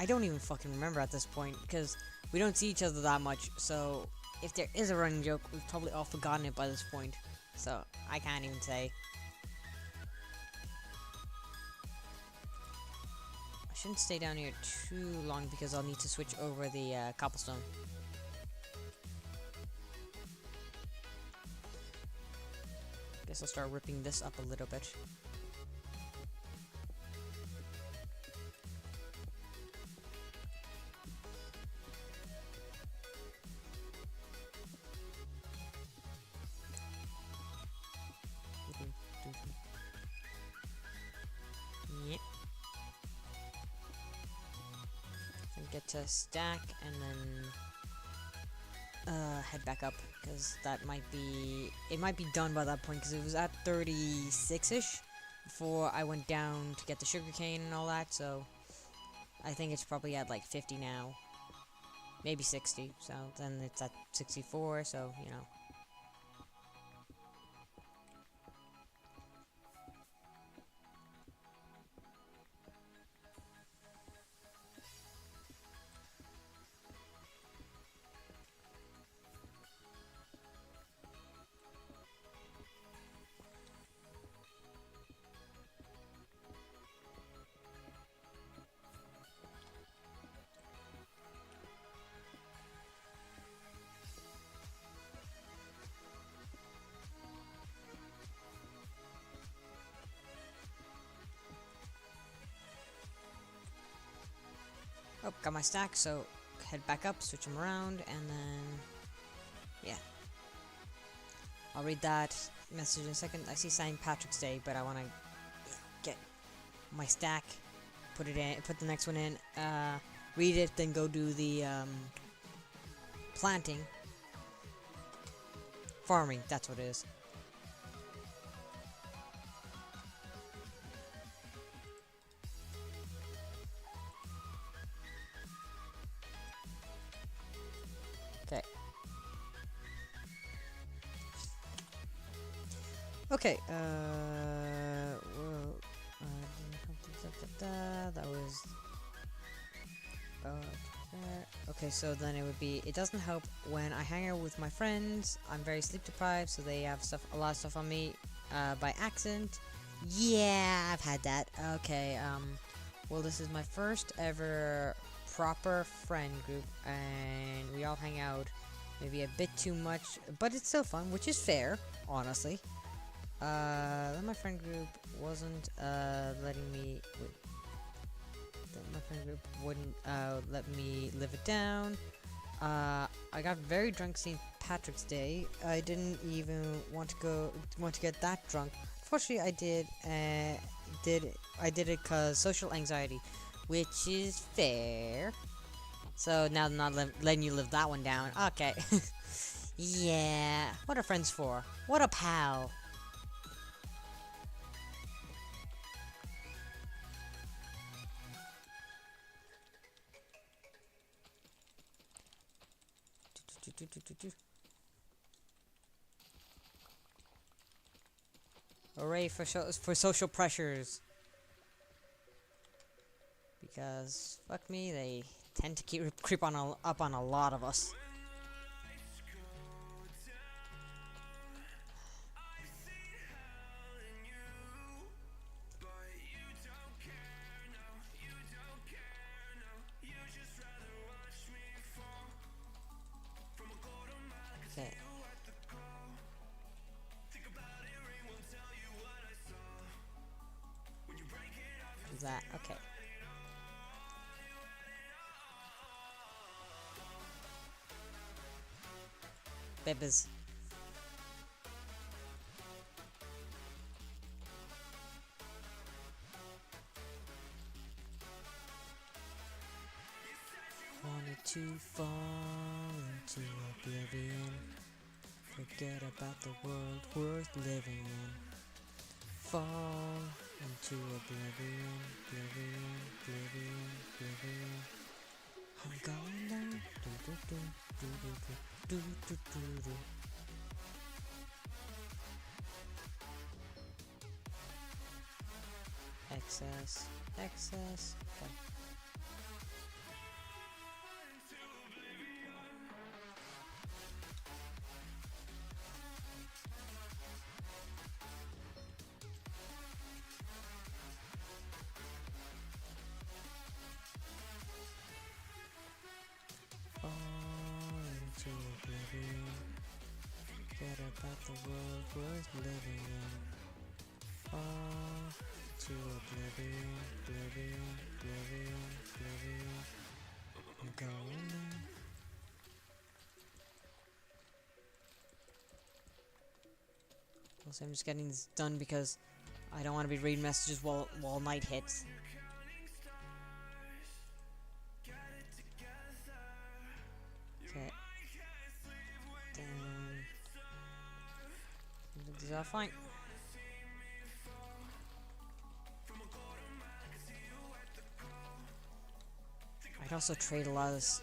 don't even fucking remember at this point, because we don't see each other that much, so if there is a running joke, we've probably all forgotten it by this point. So, I can't even say. I shouldn't stay down here too long, because I'll need to switch over the cobblestone. Guess I'll start ripping this up a little bit. Yep. And get to stack and then head back up, because it might be done by that point, because it was at 36ish before I went down to get the sugarcane and all that, so I think it's probably at like 50 now, maybe 60, so then it's at 64, so you know. Oh, got my stack, so head back up, switch them around, and then, yeah. I'll read that message in a second. I see St. Patrick's Day, but I want to get my stack, put the next one in, read it, then go do the, planting. Farming, that's what it is. Okay. Okay, that was, okay, so then it would be, it doesn't help when I hang out with my friends, I'm very sleep deprived, so they have a lot of stuff on me, by accident. Yeah, I've had that. Okay, well, this is my first ever proper friend group, and we all hang out maybe a bit too much, but it's still fun, which is fair, honestly. Then my friend group wasn't letting me. My friend group wouldn't let me live it down. I got very drunk St. Patrick's Day. I didn't even want to get that drunk. Fortunately, I did it cause social anxiety, which is fair. So now they're not letting you live that one down. Okay. Yeah. What are friends for? What a pal. Hooray for social pressures. Because fuck me, they tend to creep up on a lot of us. Okay. Do that. Okay. Bibbers. to fall into oblivion. Forget about the world worth living in. Fall into oblivion, oblivion, oblivion, oblivion. I'm going down. Do do do do do do do do do. Excess, excess. Okay. Fall into oblivion. Forget about the world worth living in. Fall to oblivion, oblivion, oblivion, oblivion. I'm going there. Also, I'm just getting this done because I don't want to be reading messages while night hits. Okay. Then these are fine. I'd also trade a lot of this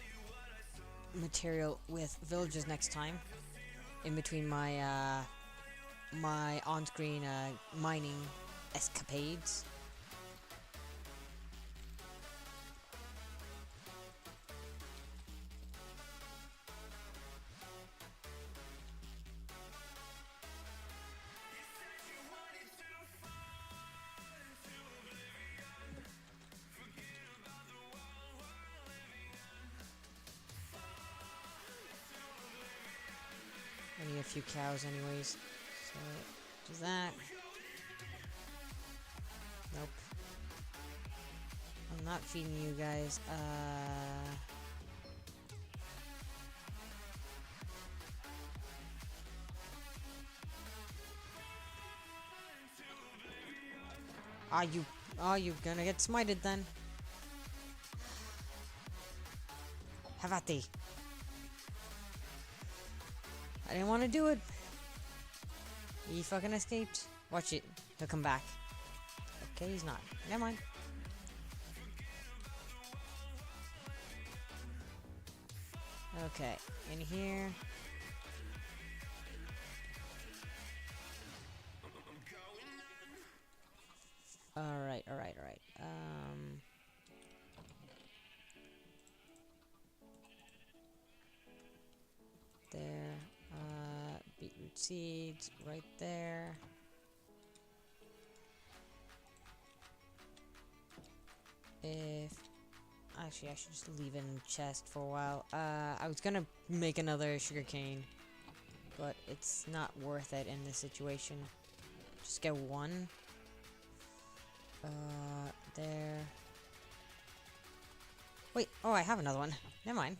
material with villagers next time, in between my my on-screen mining escapades. I need a few cows anyways, so do that. Nope. I'm not feeding you guys. Are you gonna get smited then? Have at thee. I didn't want to do it. He fucking escaped. Watch it. He'll come back. Okay, he's not. Never mind. Okay, in here. Alright. There. Beetroot seeds right there. Actually, I should just leave it in the chest for a while. I was gonna make another sugarcane, but it's not worth it in this situation. Just get one. There. Wait, oh, I have another one. Never mind.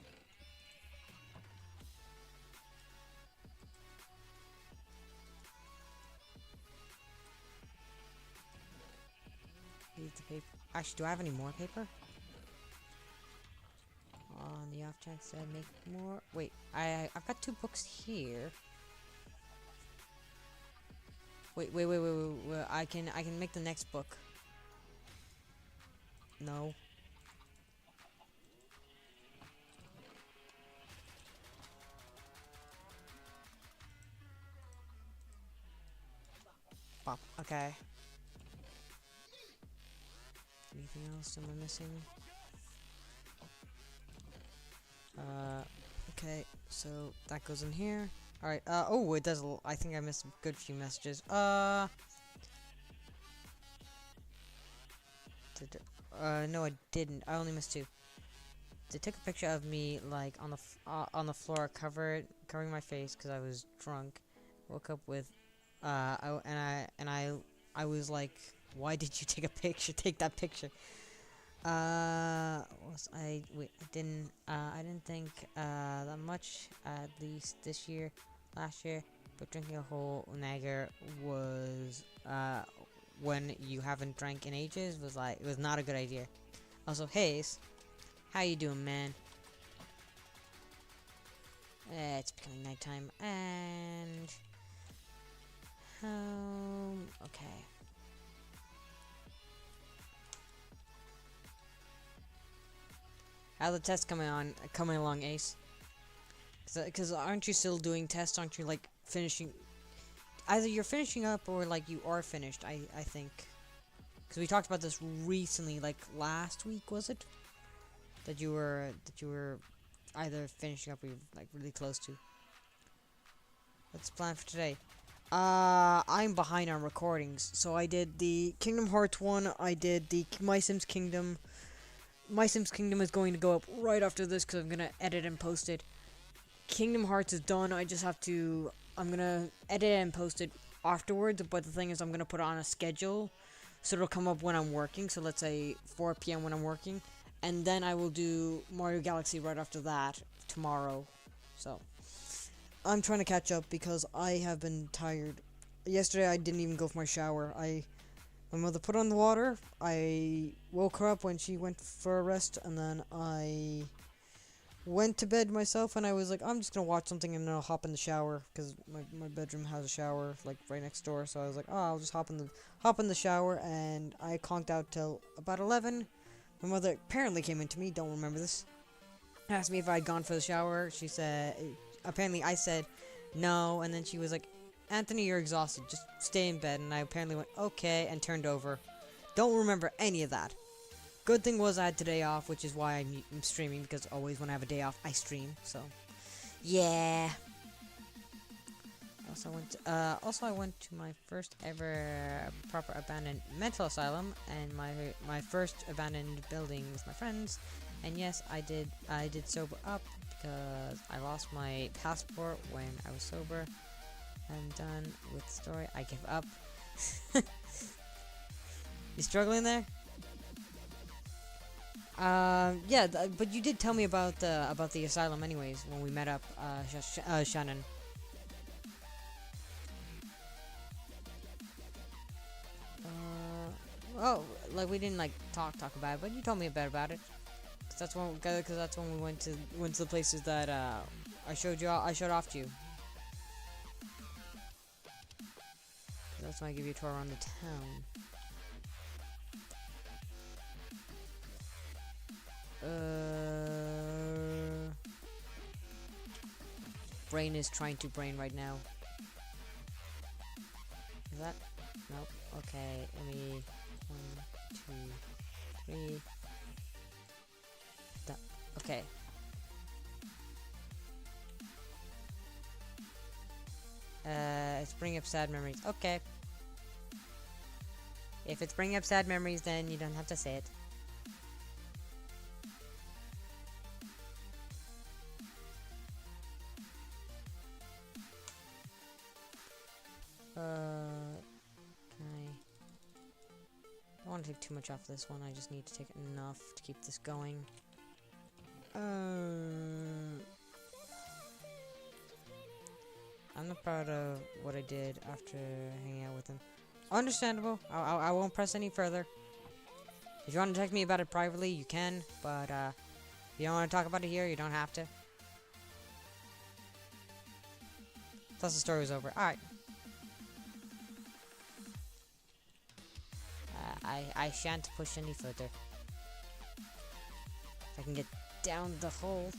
Need the paper. Actually, do I have any more paper? On the off chance that I make more. Wait, I've got 2 books here. Wait. I can make the next book. No. Pop. Okay. Anything else am I missing? Okay, so that goes in here. Alright, oh, it does I think I missed a good few messages. No, I didn't. I only missed 2. They took a picture of me, like, on the floor, covering my face because I was drunk. Woke up with, I was like, why did you take a picture? Take that picture. I didn't think that much, at least this year. Last year, but drinking a whole Nagar was when you haven't drank in ages was not a good idea. Also, Hayes, how you doing, man? It's becoming nighttime, and okay. How the test coming along, Ace? Because aren't you still doing tests? Aren't you like finishing? Either you're finishing up or like you are finished. I think. Because we talked about this recently, like last week, was it? That you were either finishing up or you're like really close to. What's the plan for today? I'm behind on recordings, so I did the Kingdom Hearts one. I did the My Sims Kingdom. My Sims Kingdom is going to go up right after this because I'm gonna edit and post it. Kingdom Hearts is done. I just have to. I'm gonna edit and post it afterwards. But the thing is, I'm gonna put it on a schedule, so it'll come up when I'm working. So let's say 4 p.m. when I'm working, and then I will do Mario Galaxy right after that tomorrow. So I'm trying to catch up because I have been tired. Yesterday I didn't even go for my shower. My mother put on the water. I woke her up when she went for a rest, and then I went to bed myself, and I was like, I'm just gonna watch something and then I'll hop in the shower because my bedroom has a shower like right next door. So I was like, oh, I'll just hop in the shower, and I conked out till about 11. My mother apparently came into me. Don't remember this. Asked me if I'd gone for the shower. She said, apparently I said no, and then she was like, Anthony, you're exhausted. Just stay in bed. And I apparently went, okay, and turned over. Don't remember any of that. Good thing was I had today off, which is why I'm streaming, because always when I have a day off, I stream. So, yeah. Also, I went to my first ever proper abandoned mental asylum, and my first abandoned building with my friends. And yes, I did sober up because I lost my passport when I was sober. I'm done with the story. I give up. You struggling there? Yeah, but you did tell me about the asylum, anyways, when we met up, Shannon. Oh, like we didn't like talk about it, but you told me a bit about it. Cause that's when we went to the places that I showed off to you. That's when I give you a tour around the town. Brain is trying to brain right now. Is that? Nope. Okay, let me. 1, 2, 3. Okay. It's bringing up sad memories. Okay. If it's bringing up sad memories, then you don't have to say it. I don't want to take too much off this one. I just need to take enough to keep this going. I'm not proud of what I did after hanging out with him. Understandable. I won't press any further. If you want to text me about it privately, you can. But if you don't want to talk about it here, you don't have to. Plus the story was over. Alright. I shan't push any further. If I can get down the hole.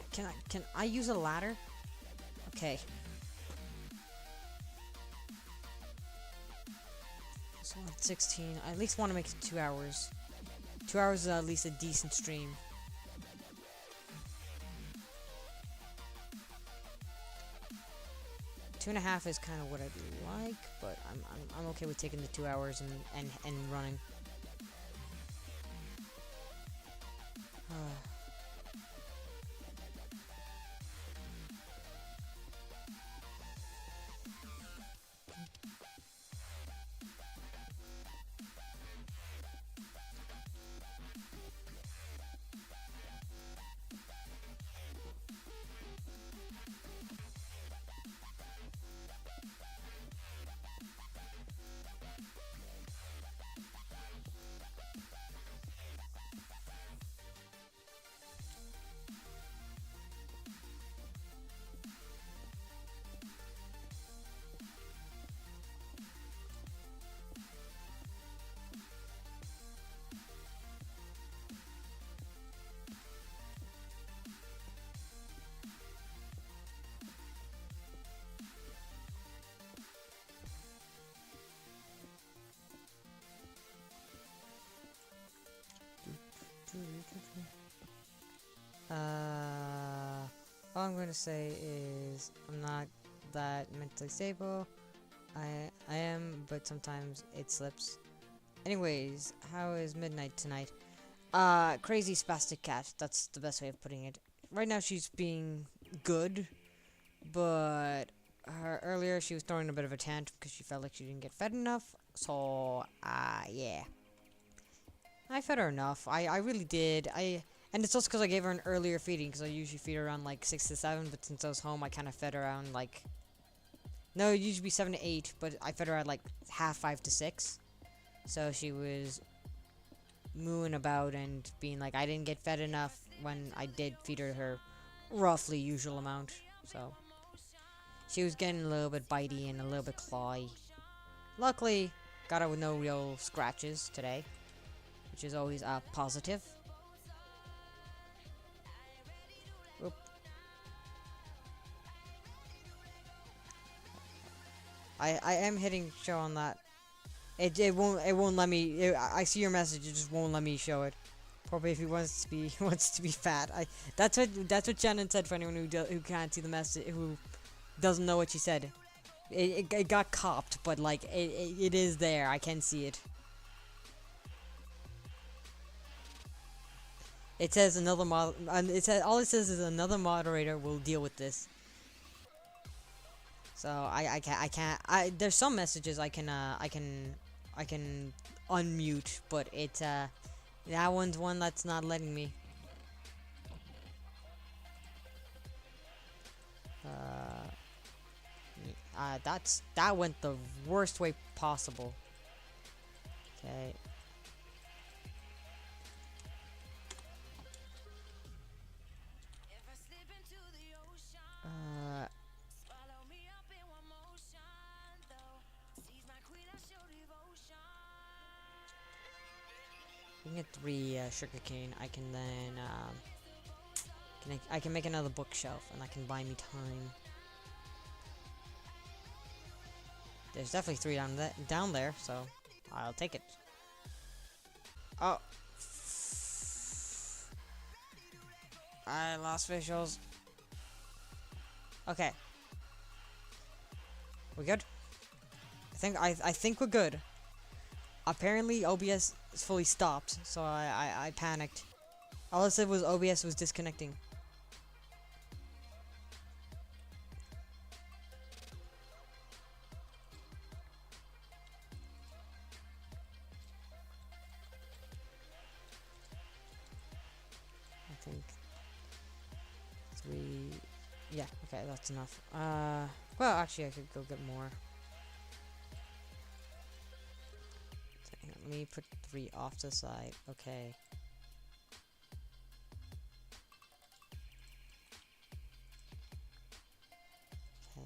Can I use a ladder? Okay. So I'm at 16. I at least want to make it 2 hours. 2 hours is at least a decent stream. Two and a half is kind of what I'd like, but I'm okay with taking the 2 hours and running. all I'm going to say is I'm not that mentally stable. I am, but sometimes it slips. Anyways, how is midnight tonight? Crazy spastic cat. That's the best way of putting it. Right now she's being good, but earlier she was throwing a bit of a tantrum because she felt like she didn't get fed enough. So, yeah. I fed her enough. I really did. And it's also because I gave her an earlier feeding, because I usually feed her around like 6 to 7, but since I was home, I kind of fed her around like... No, it used to be 7 to 8, but I fed her at like half 5 to 6. So she was mooing about and being like, I didn't get fed enough when I did feed her roughly usual amount. So she was getting a little bit bitey and a little bit clawy. Luckily, got her with no real scratches today, which is always a positive. Oop. I am hitting show on that. It won't let me. I see your message. It just won't let me show it. Probably if he wants to be fat. That's what Shannon said for anyone who can't see the message, who doesn't know what she said. It got copped, but like it is there. I can see it. It says another all it says is another moderator will deal with this. So I can't. There's some messages I can unmute, but it's that one's one that's not letting me. That went the worst way possible. Okay. We can get 3 sugarcane. I can then I can make another bookshelf, and that can buy me time. There's definitely 3 down there, so I'll take it. Oh, I lost visuals. Okay, we good? I think we're good. Apparently OBS is fully stopped, so I panicked. All it said was OBS was disconnecting. I think 3. Yeah, okay, that's enough. Well, actually, I could go get more. Let me put 3 off to the side. Okay. Okay.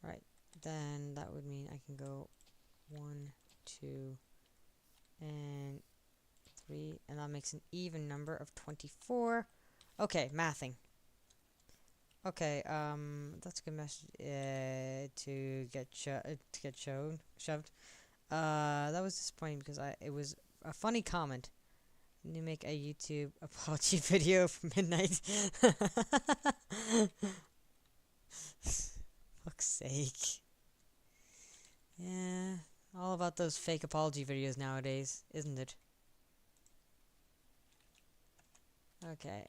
Right. Then that would mean I can go 1, 2, and 3, and that makes an even number of 24. Okay, mathing. Okay, that's a good message to get shoved. That was disappointing because it was a funny comment. You make a YouTube apology video for midnight. Fuck's sake. Yeah, all about those fake apology videos nowadays, isn't it? Okay.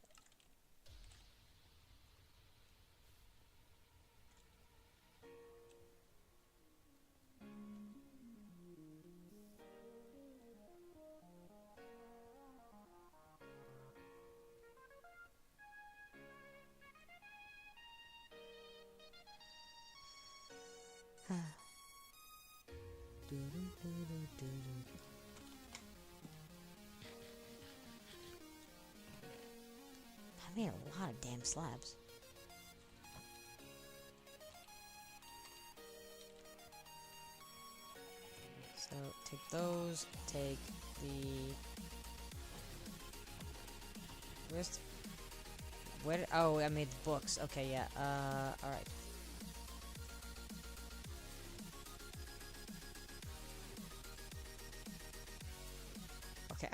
I made a lot of damn slabs. So take those, take the where's where oh I made the books. Okay, yeah. Alright.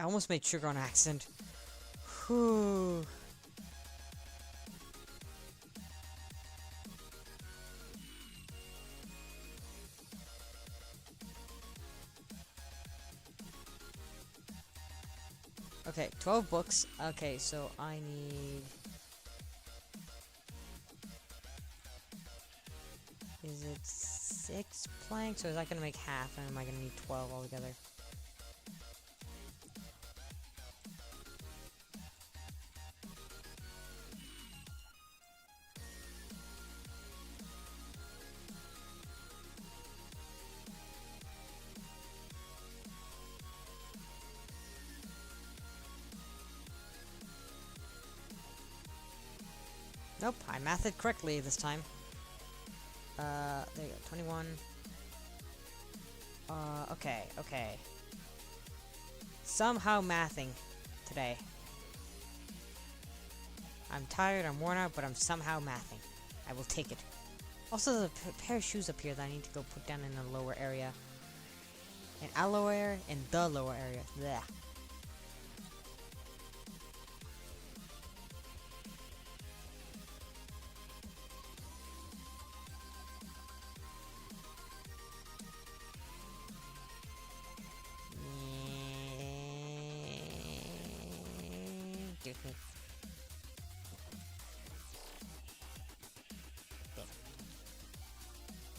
I almost made sugar on accident. Whew. Okay, 12 books. Okay, so I need... Is it 6 planks, or is that gonna make half, and am I gonna need 12 altogether? Nope, I mathed it correctly this time. There you go, 21. Okay, okay. Somehow mathing today. I'm tired, I'm worn out, but I'm somehow mathing. I will take it. Also, there's a pair of shoes up here that I need to go put down in the lower area. In our lower area, in the lower area. Blech.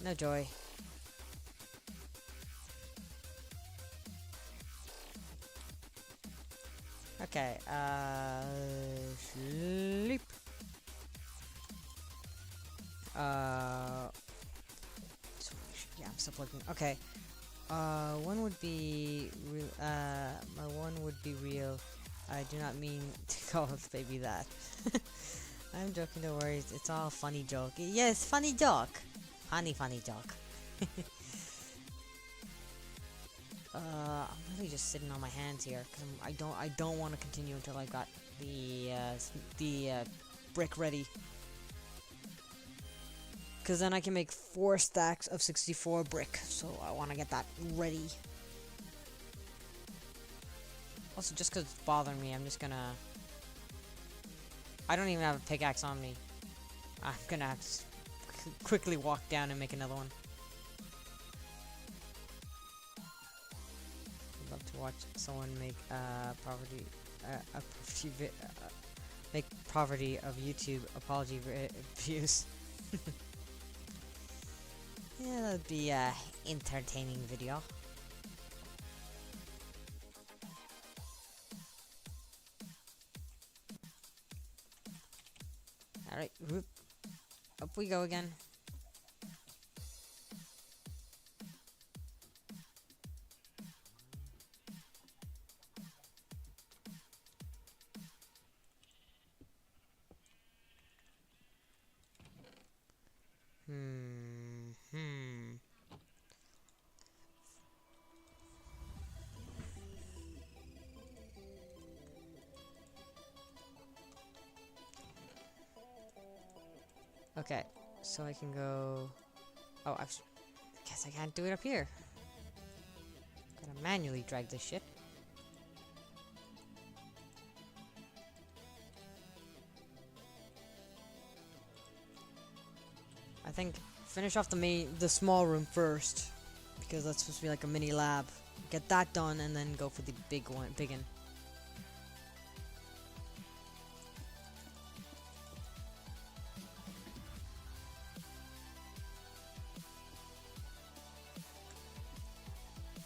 No joy. Okay, sleep. Yeah, I'm still looking. Okay. One would be real, my one would be real. I do not mean to call this baby that. I'm joking, don't worry. It's all funny joke. Yes, funny joke. Funny joke. I'm really just sitting on my hands here because I don't want to continue until I got the brick ready. Because then I can make 4 stacks of 64 brick. So I want to get that ready. Also, just because it's bothering me, I'm just gonna... I don't even have a pickaxe on me. I'm gonna have to quickly walk down and make another one. I'd love to watch someone make make poverty of YouTube apology views. Yeah, that would be a entertaining video. Alright, whoop. Up we go again. Okay, so I can go... Oh, I guess I can't do it up here. Gotta manually drag this shit. I think finish off the small room first, because that's supposed to be like a mini lab. Get that done and then go for the big one, big one.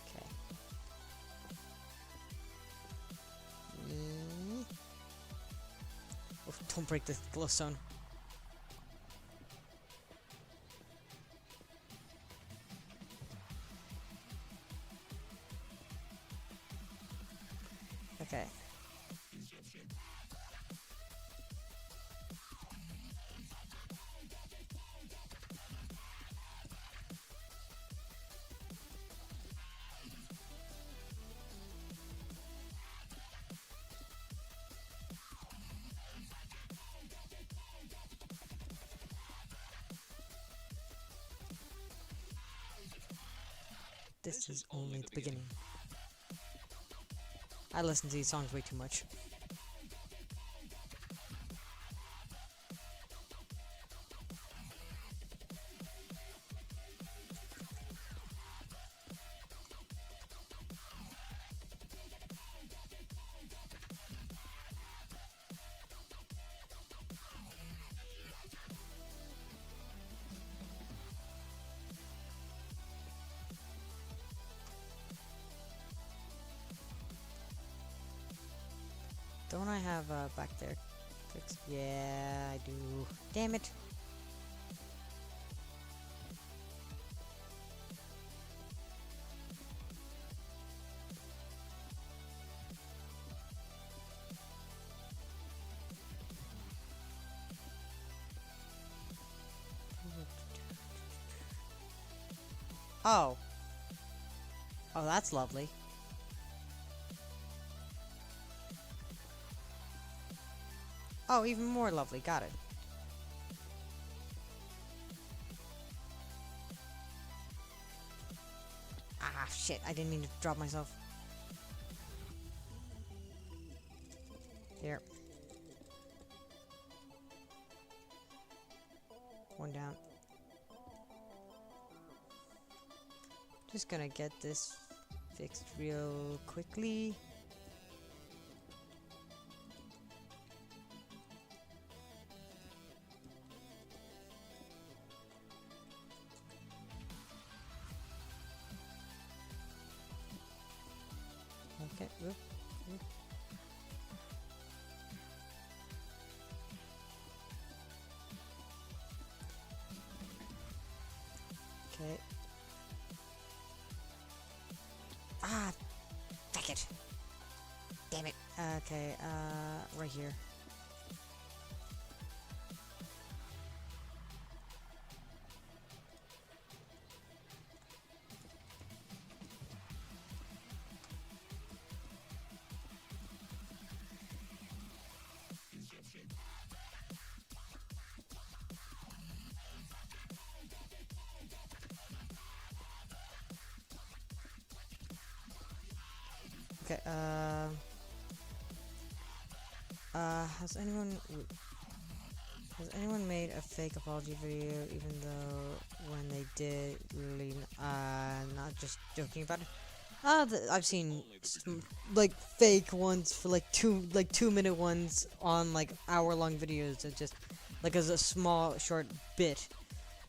Okay. Oh, don't break the glowstone. Okay. This is only the beginning. I listen to these songs way too much. Don't I have back there fixed? Yeah, I do. Damn it. Oh. Oh, that's lovely. Oh, even more lovely. Got it. Ah, shit. I didn't mean to drop myself. Here. One down. Just gonna get this fixed real quickly. Okay, whoop, whoop. Okay. Ah, fuck it. Damn it. Okay, right here. Okay, has anyone made a fake apology video, even though when they did, really, not just joking about it? I've seen like fake ones for like 2 minute ones on like hour-long videos that just like as a small short bit.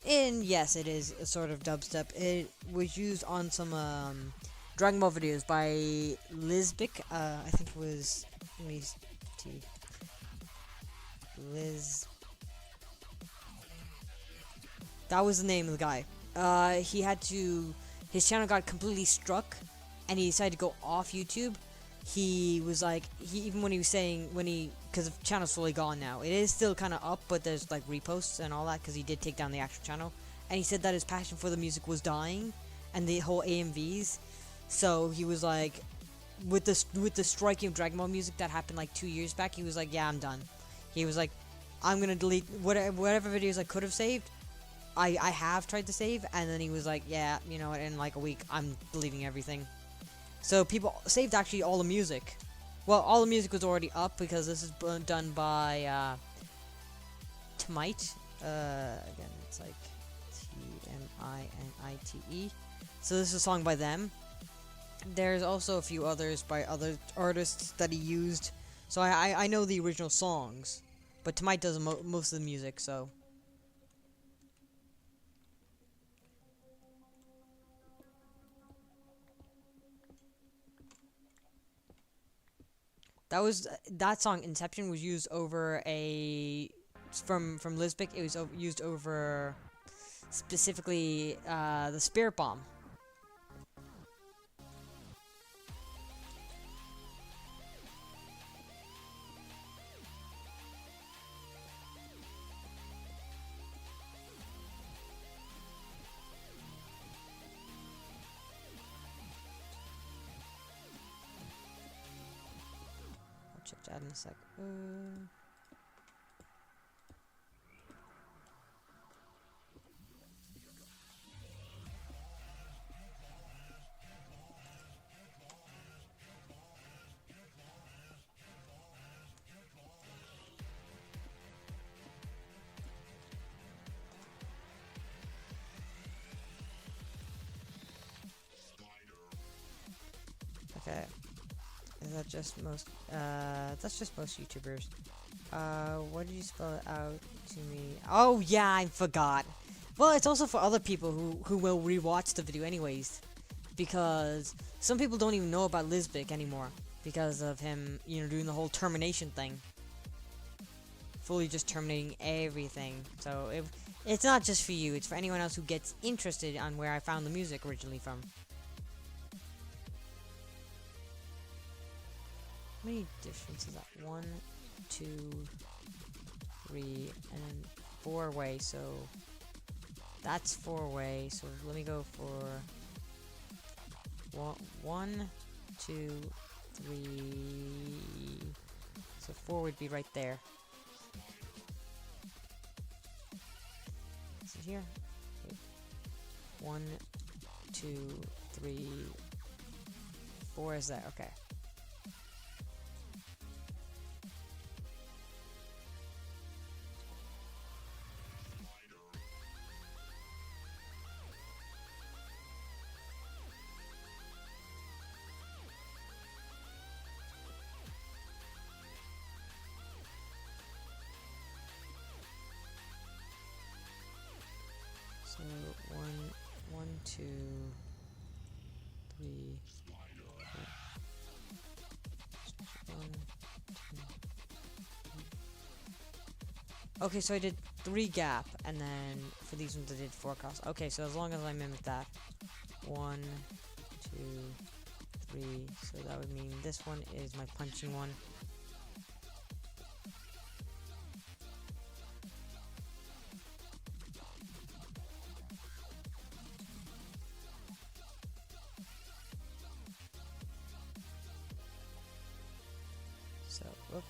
And yes, it is a sort of dubstep. It was used on some Dragon Ball videos by Lizbic. I think it was Liz. That was the name of the guy. He had to. His channel got completely struck, and he decided to go off YouTube. He was like, even when he was saying because the channel's fully gone now. It is still kind of up, but there's like reposts and all that because he did take down the actual channel. And he said that his passion for the music was dying, and the whole AMVs. So he was like, with the striking of Dragon Ball music that happened like 2 years back, he was like, yeah, I'm done. He was like, I'm gonna delete whatever videos I could have saved. I have tried to save, and then he was like, yeah, you know what, in like a week, I'm deleting everything. So people saved actually all the music. Well, all the music was already up because this is done by Tmite. Again, it's like Tminite. So this is a song by them. There's also a few others by other artists that he used. So I know the original songs, but Tmite does most of the music, so. That song Inception was used over from Lisbic. It was used over specifically the Spirit Bomb. Check that in a sec. Okay. Is that just most? That's just most YouTubers. What did you spell it out to me? Oh yeah, I forgot. Well, it's also for other people who will rewatch the video anyways, because some people don't even know about Lisbic anymore because of him, doing the whole termination thing, fully just terminating everything. So it's not just for you; it's for anyone else who gets interested on where I found the music originally from. How many differences is that? 1, 2, 3, and then 4-way, so that's 4-way, so let me go for 1, 2, 3, so 4 would be right there. Is it here? Wait. 1, 2, 3, 4 is there, okay. So 1, 2, 3, 4. 1, 2. Okay, so I did 3 gap, and then for these ones I did 4 cross. Okay, so as long as I mimic that, 1, 2, 3. So that would mean this one is my punching one. So, whoop.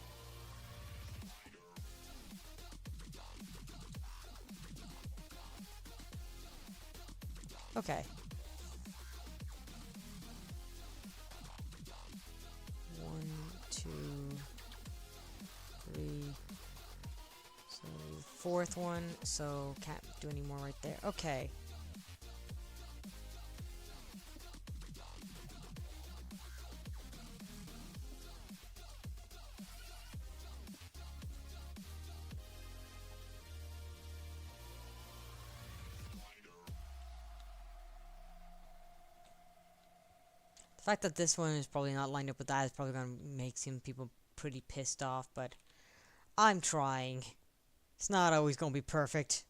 Okay. 1, 2, 3. So fourth one. So can't do any more right there. Okay. The fact that this one is probably not lined up with that is probably going to make some people pretty pissed off, but I'm trying. It's not always going to be perfect.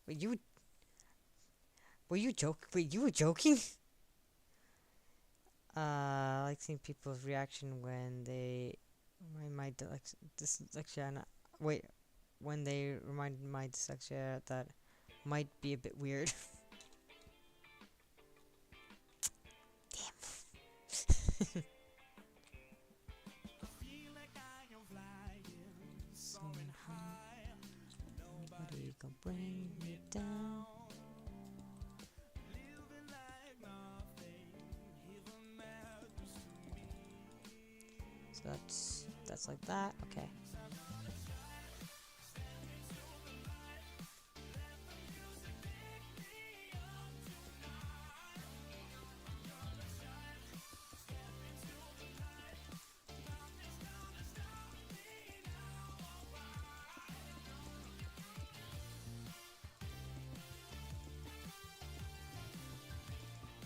Wait, you were joking? I like seeing people's reaction when they remind my dyslexia. Wait, when they remind my dyslexia that might be a bit weird. Damn. Nobody can bring me down. So that's like that. Okay.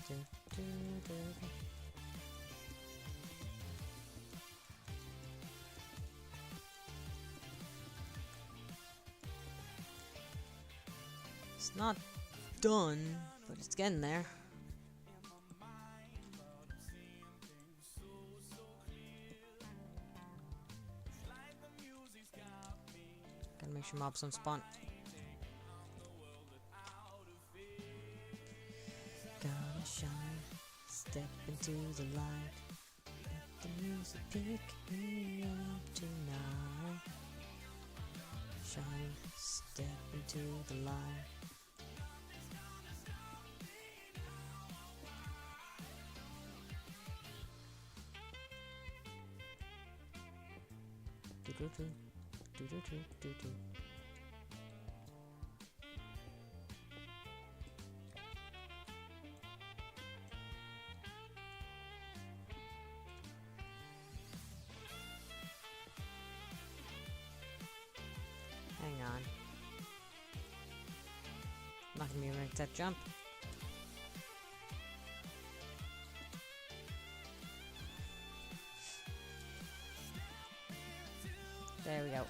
Do, do, do, do. It's not done, but it's getting there. Gotta make sure mobs don't spawn. Gotta shine, step into the light. Let the music pick me up tonight. Shine, step into the light. Do do do do do do do do. not gonna be able to make that jump. There we go.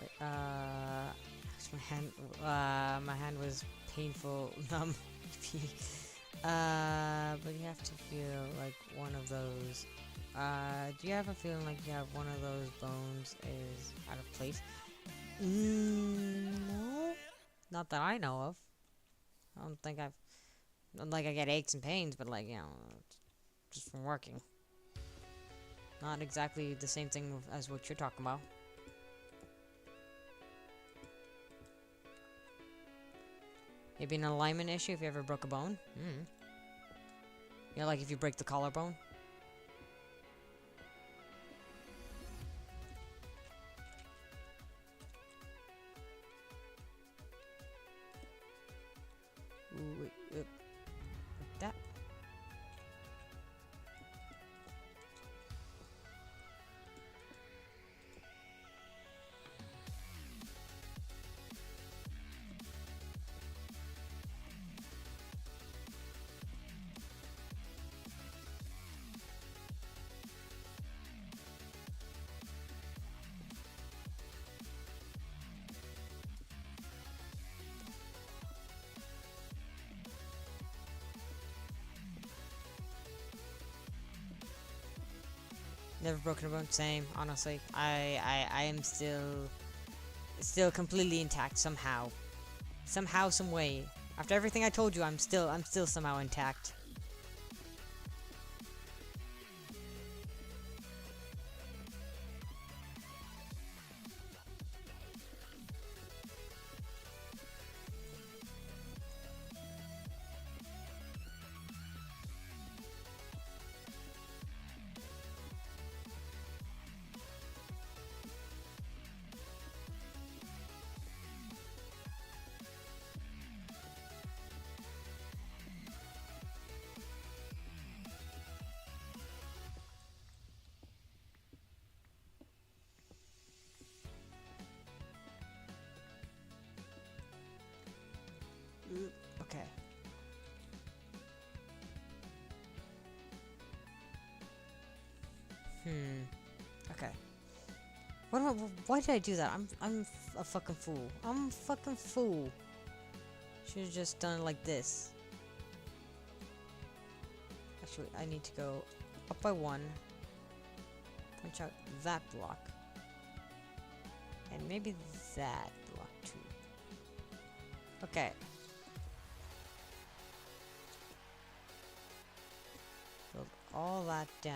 Wait, my hand was painful, numb. But you have to feel like one of those. Do you have a feeling like you have one of those bones is out of place? No, not that I know of. I don't think I've. Not like I get aches and pains, but like, you know, just from working. Not exactly the same thing as what you're talking about. Maybe an alignment issue if you ever broke a bone. You know, like if you break the collarbone. Ooh, wait, like that. Never broken a bone. Same, honestly. I am still completely intact somehow. Somehow, some way. After everything I told you, I'm still somehow intact. Okay. Okay. Why did I do that? I'm a fucking fool. I'm a fucking fool. Should have just done it like this. Actually, I need to go up by one. Punch out that block. And maybe that block too. Okay. Build all that down.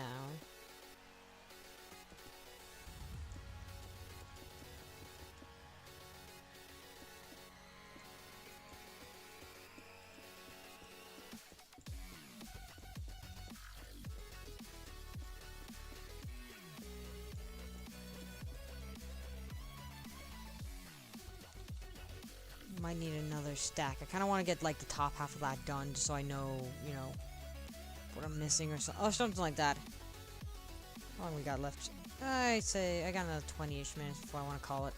Might need another stack. I kind of want to get like the top half of that done, just so I know, you know, what I'm missing or something like that. How long we got left? I'd say I got another 20-ish minutes before I want to call it.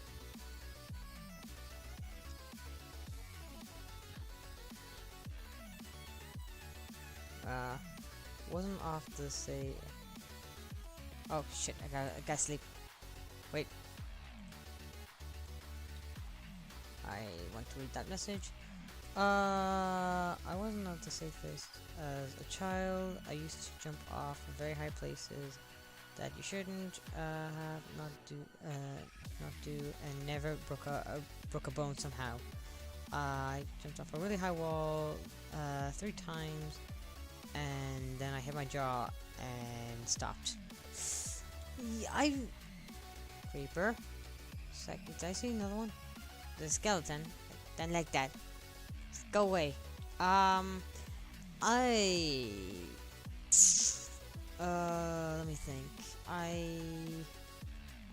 Wasn't off to say. Oh shit! I gotta sleep. Wait. I want to read that message. I wasn't at the safest as a child. I used to jump off of very high places that you shouldn't have not do, and never broke a bone somehow. I jumped off a really high wall 3 times, and then I hit my jaw and stopped. Creeper. second. Did I see another one? The skeleton. Don't like that. Just go away. Let me think. I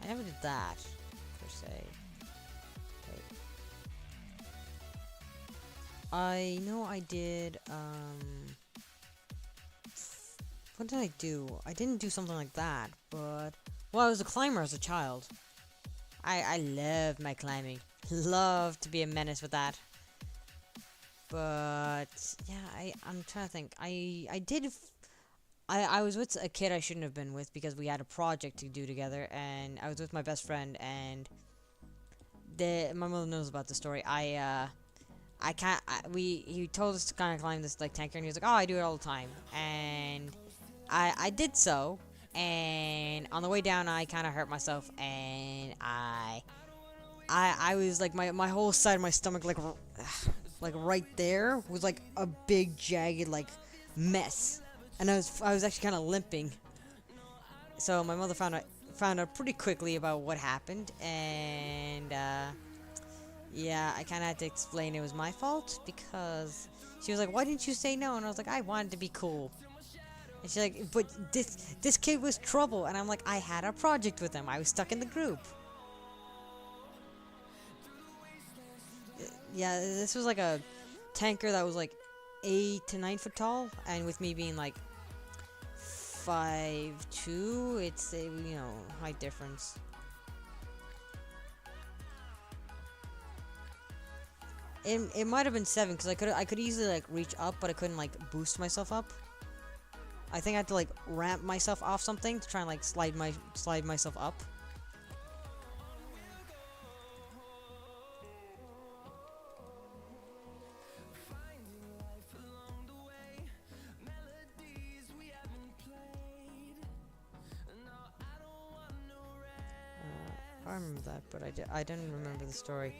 never did that, per se. Wait. I know I did, what did I do? I didn't do something like that, but, well, I was a climber as a child. I loved my climbing. Loved to be a menace with that. But, yeah, I'm trying to think. I was with a kid I shouldn't have been with because we had a project to do together, and I was with my best friend, and my mother knows about the story. He told us to kind of climb this like tanker, and he was like, "Oh, I do it all the time," and I did so, and on the way down, I kind of hurt myself, and I was like my whole side of my stomach like right there was like a big jagged like mess. And I was actually kind of limping. So my mother found out pretty quickly about what happened, and yeah, I kind of had to explain it was my fault because she was like, "Why didn't you say no?" And I was like, "I wanted to be cool." And she's like, "But this kid was trouble," and I'm like, "I had a project with him. I was stuck in the group." Yeah, this was like a tanker that was like 8 to 9 foot tall, and with me being like 5'2", it's a height difference. It might have been 7 because I could easily like reach up, but I couldn't like boost myself up. I think I had to like ramp myself off something to try and like slide myself up. I remember that, but I didn't remember the story.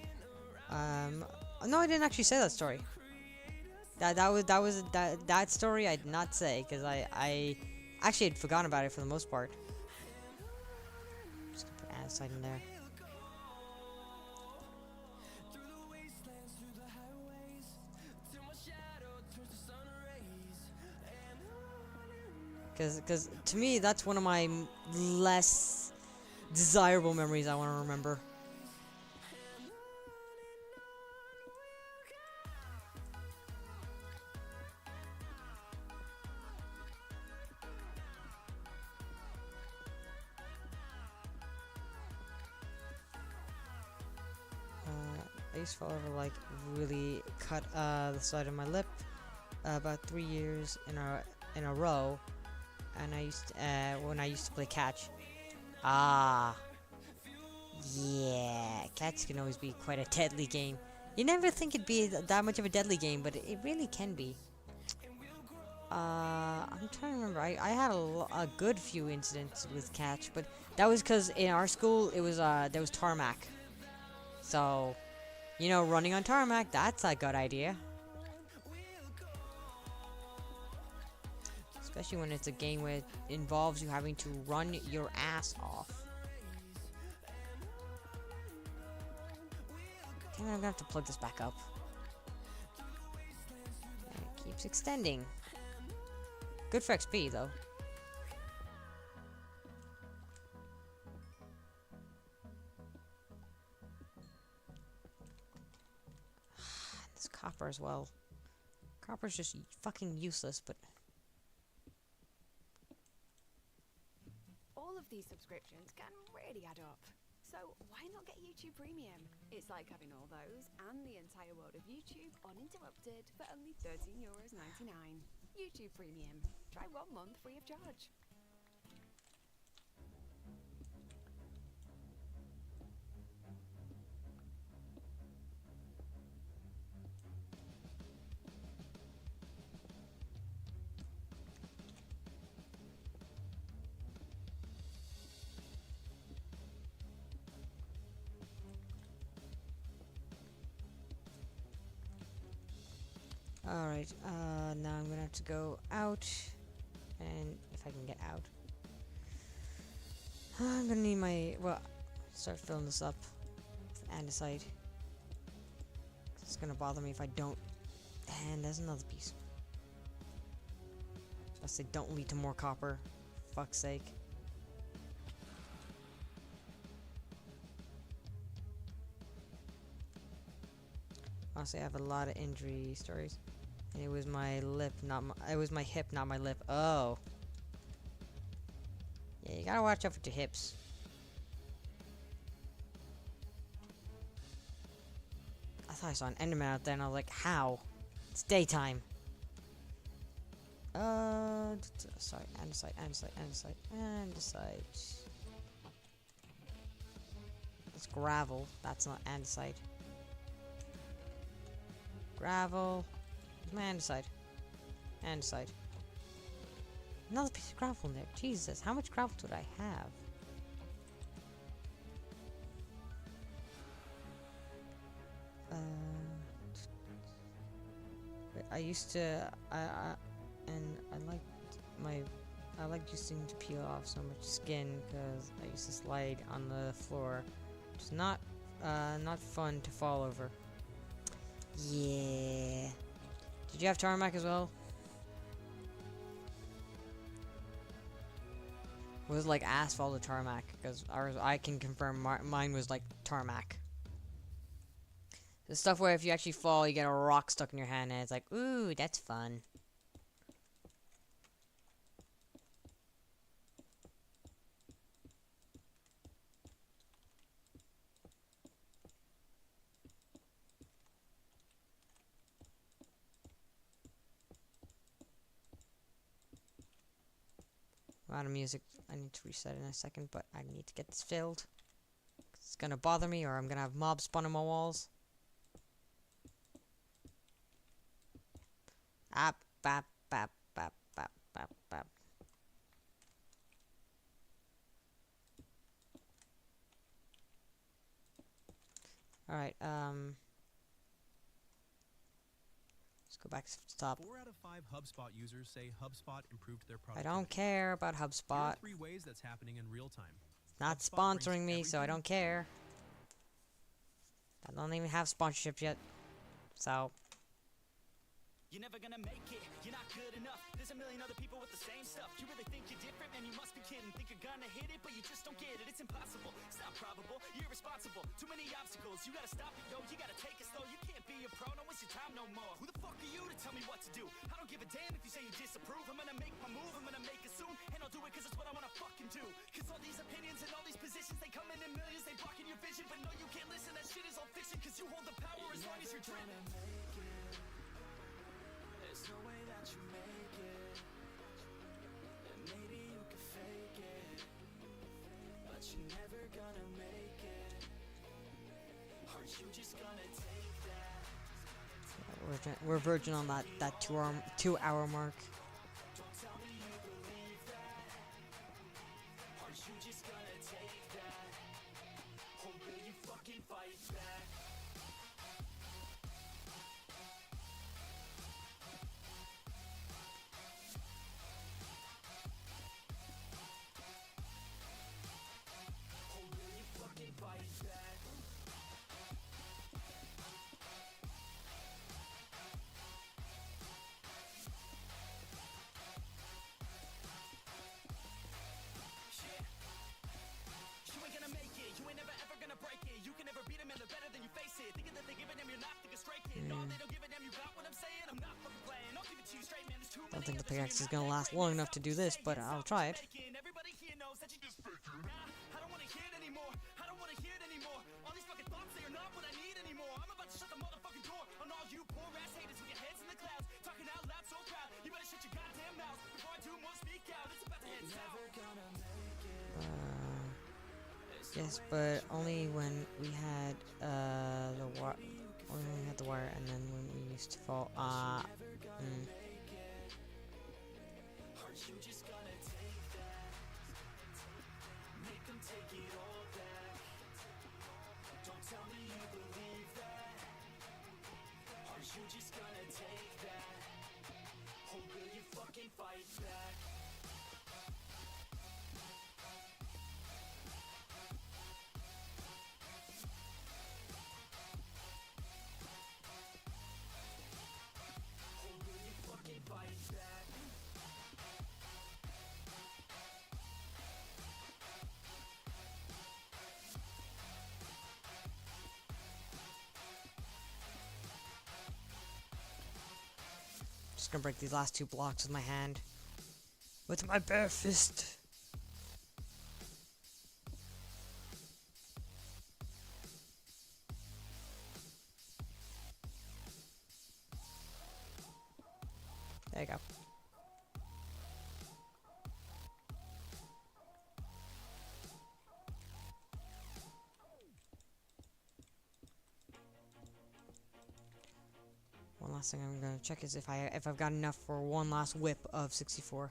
No, I didn't actually say that story. That story I did not say because I actually had forgotten about it for the most part. Just gonna put Anaside in there. Because to me that's one of my less desirable memories I want to remember. I used to, however, like really cut the side of my lip about 3 years in a row, and I used to, when I used to play catch. Ah, yeah, catch can always be quite a deadly game. You never think it'd be that much of a deadly game, but it really can be. I'm trying to remember. I had a good few incidents with catch, but that was because in our school it was there was tarmac, so running on tarmac, that's a good idea. Especially when it's a game where it involves you having to run your ass off. Damn it, I'm gonna have to plug this back up. And it keeps extending. Good for XP, though. This copper as well. Copper's just fucking useless, but... All of these subscriptions can really add up. So why not get YouTube Premium? It's like having all those and the entire world of YouTube uninterrupted for only €13.99. YouTube Premium. Try 1 month free of charge. Alright, now I'm gonna have to go out, and if I can get out. I'm gonna need my, start filling this up. andesite. It's gonna bother me if I don't. And there's another piece. I say don't lead to more copper. Fuck's sake. Honestly, I have a lot of injury stories. And it was my lip, not my. It was my hip, not my lip. Oh. Yeah, you gotta watch out for your hips. I thought I saw an Enderman out there, and I was like, how? It's daytime. Sorry, andesite. It's gravel. That's not andesite. Gravel. Where's my andesite? Andesite. Another piece of gravel in there. Jesus, how much gravel did I have? I used to, and I liked using to peel off so much skin because I used to slide on the floor. It's not fun to fall over. Yeah. Did you have tarmac as well? Was it like asphalt or tarmac? Because ours, I can confirm mine was like tarmac. The stuff where if you actually fall, you get a rock stuck in your hand, and it's like, ooh, that's fun. I'm out of music. I need to reset in a second, but I need to get this filled. It's gonna bother me, or I'm gonna have mobs spawn on my walls. Bap, bap, bap, bap, bap, bap. Alright, let's go back to the top. 4 out of 5 HubSpot users say HubSpot improved their I productivity. don't care about Here HubSpot. are 3 ways that's happening in real time. It's not HubSpot brings sponsoring me, so I everything- don't care. I don't even have sponsorships yet. So, You're never gonna make it, you're not good enough. There's a million other people with the same stuff. You really think you're different, man, you must be kidding. Think you're gonna hit it, but you just don't get it. It's impossible, it's not probable, you're irresponsible. Too many obstacles, you gotta stop it, yo. You gotta take it slow, you can't be a pro, don't waste your time no more. Who the fuck are you to tell me what to do? I don't give a damn if you say you disapprove. I'm gonna make my move, I'm gonna make it soon. And I'll do it cause it's what I wanna fucking do. Cause all these opinions and all these positions, they come in millions, they blocking your vision. But no, you can't listen, that shit is all fiction. Cause you hold the power as long as you're driven. There's no way that you make it, and maybe you can fake it, but you're never gonna make it. Are you just gonna take that? we're virgin on that 2 hour mark. Don't tell me you believe that. Are you just gonna take that? Or will you fucking fight back? Or will you fucking fight back? You ain't gonna make it, you ain't never ever gonna break it. You can never beat them and they're better than you face it. Thinking that they give a damn, you're not thinking straight, kid. No, they don't give a damn, you got what I'm saying? I'm not fucking playing, I'll give it to you straight, man. There's too Don't many think the of us and pickaxe you're is not gonna that last great, long man. enough to Stop do this, saying but it, I'll stop try it. faking. Everybody here knows that you just fake it. Nah, I don't wanna hear it anymore. I don't wanna hear it anymore. All these fucking thoughts, they are not what I need anymore. I'm about to shut the motherfucking door on all you poor ass haters with your heads in the clouds. Talking out loud so proud. You better shut your goddamn mouth before I do more speak out. It's about to head south. Yes, but only when we had the wire. Only when we had the wire, and then when we used to fall. You just gonna take that, make them take it all back. Don't tell me you believe that. Are you just gonna take that, or will you fucking fight back? gonna break these last 2 blocks with my hand. With my bare fist. There you go. One last thing I'm gonna check is if I've got enough for one last whip of 64.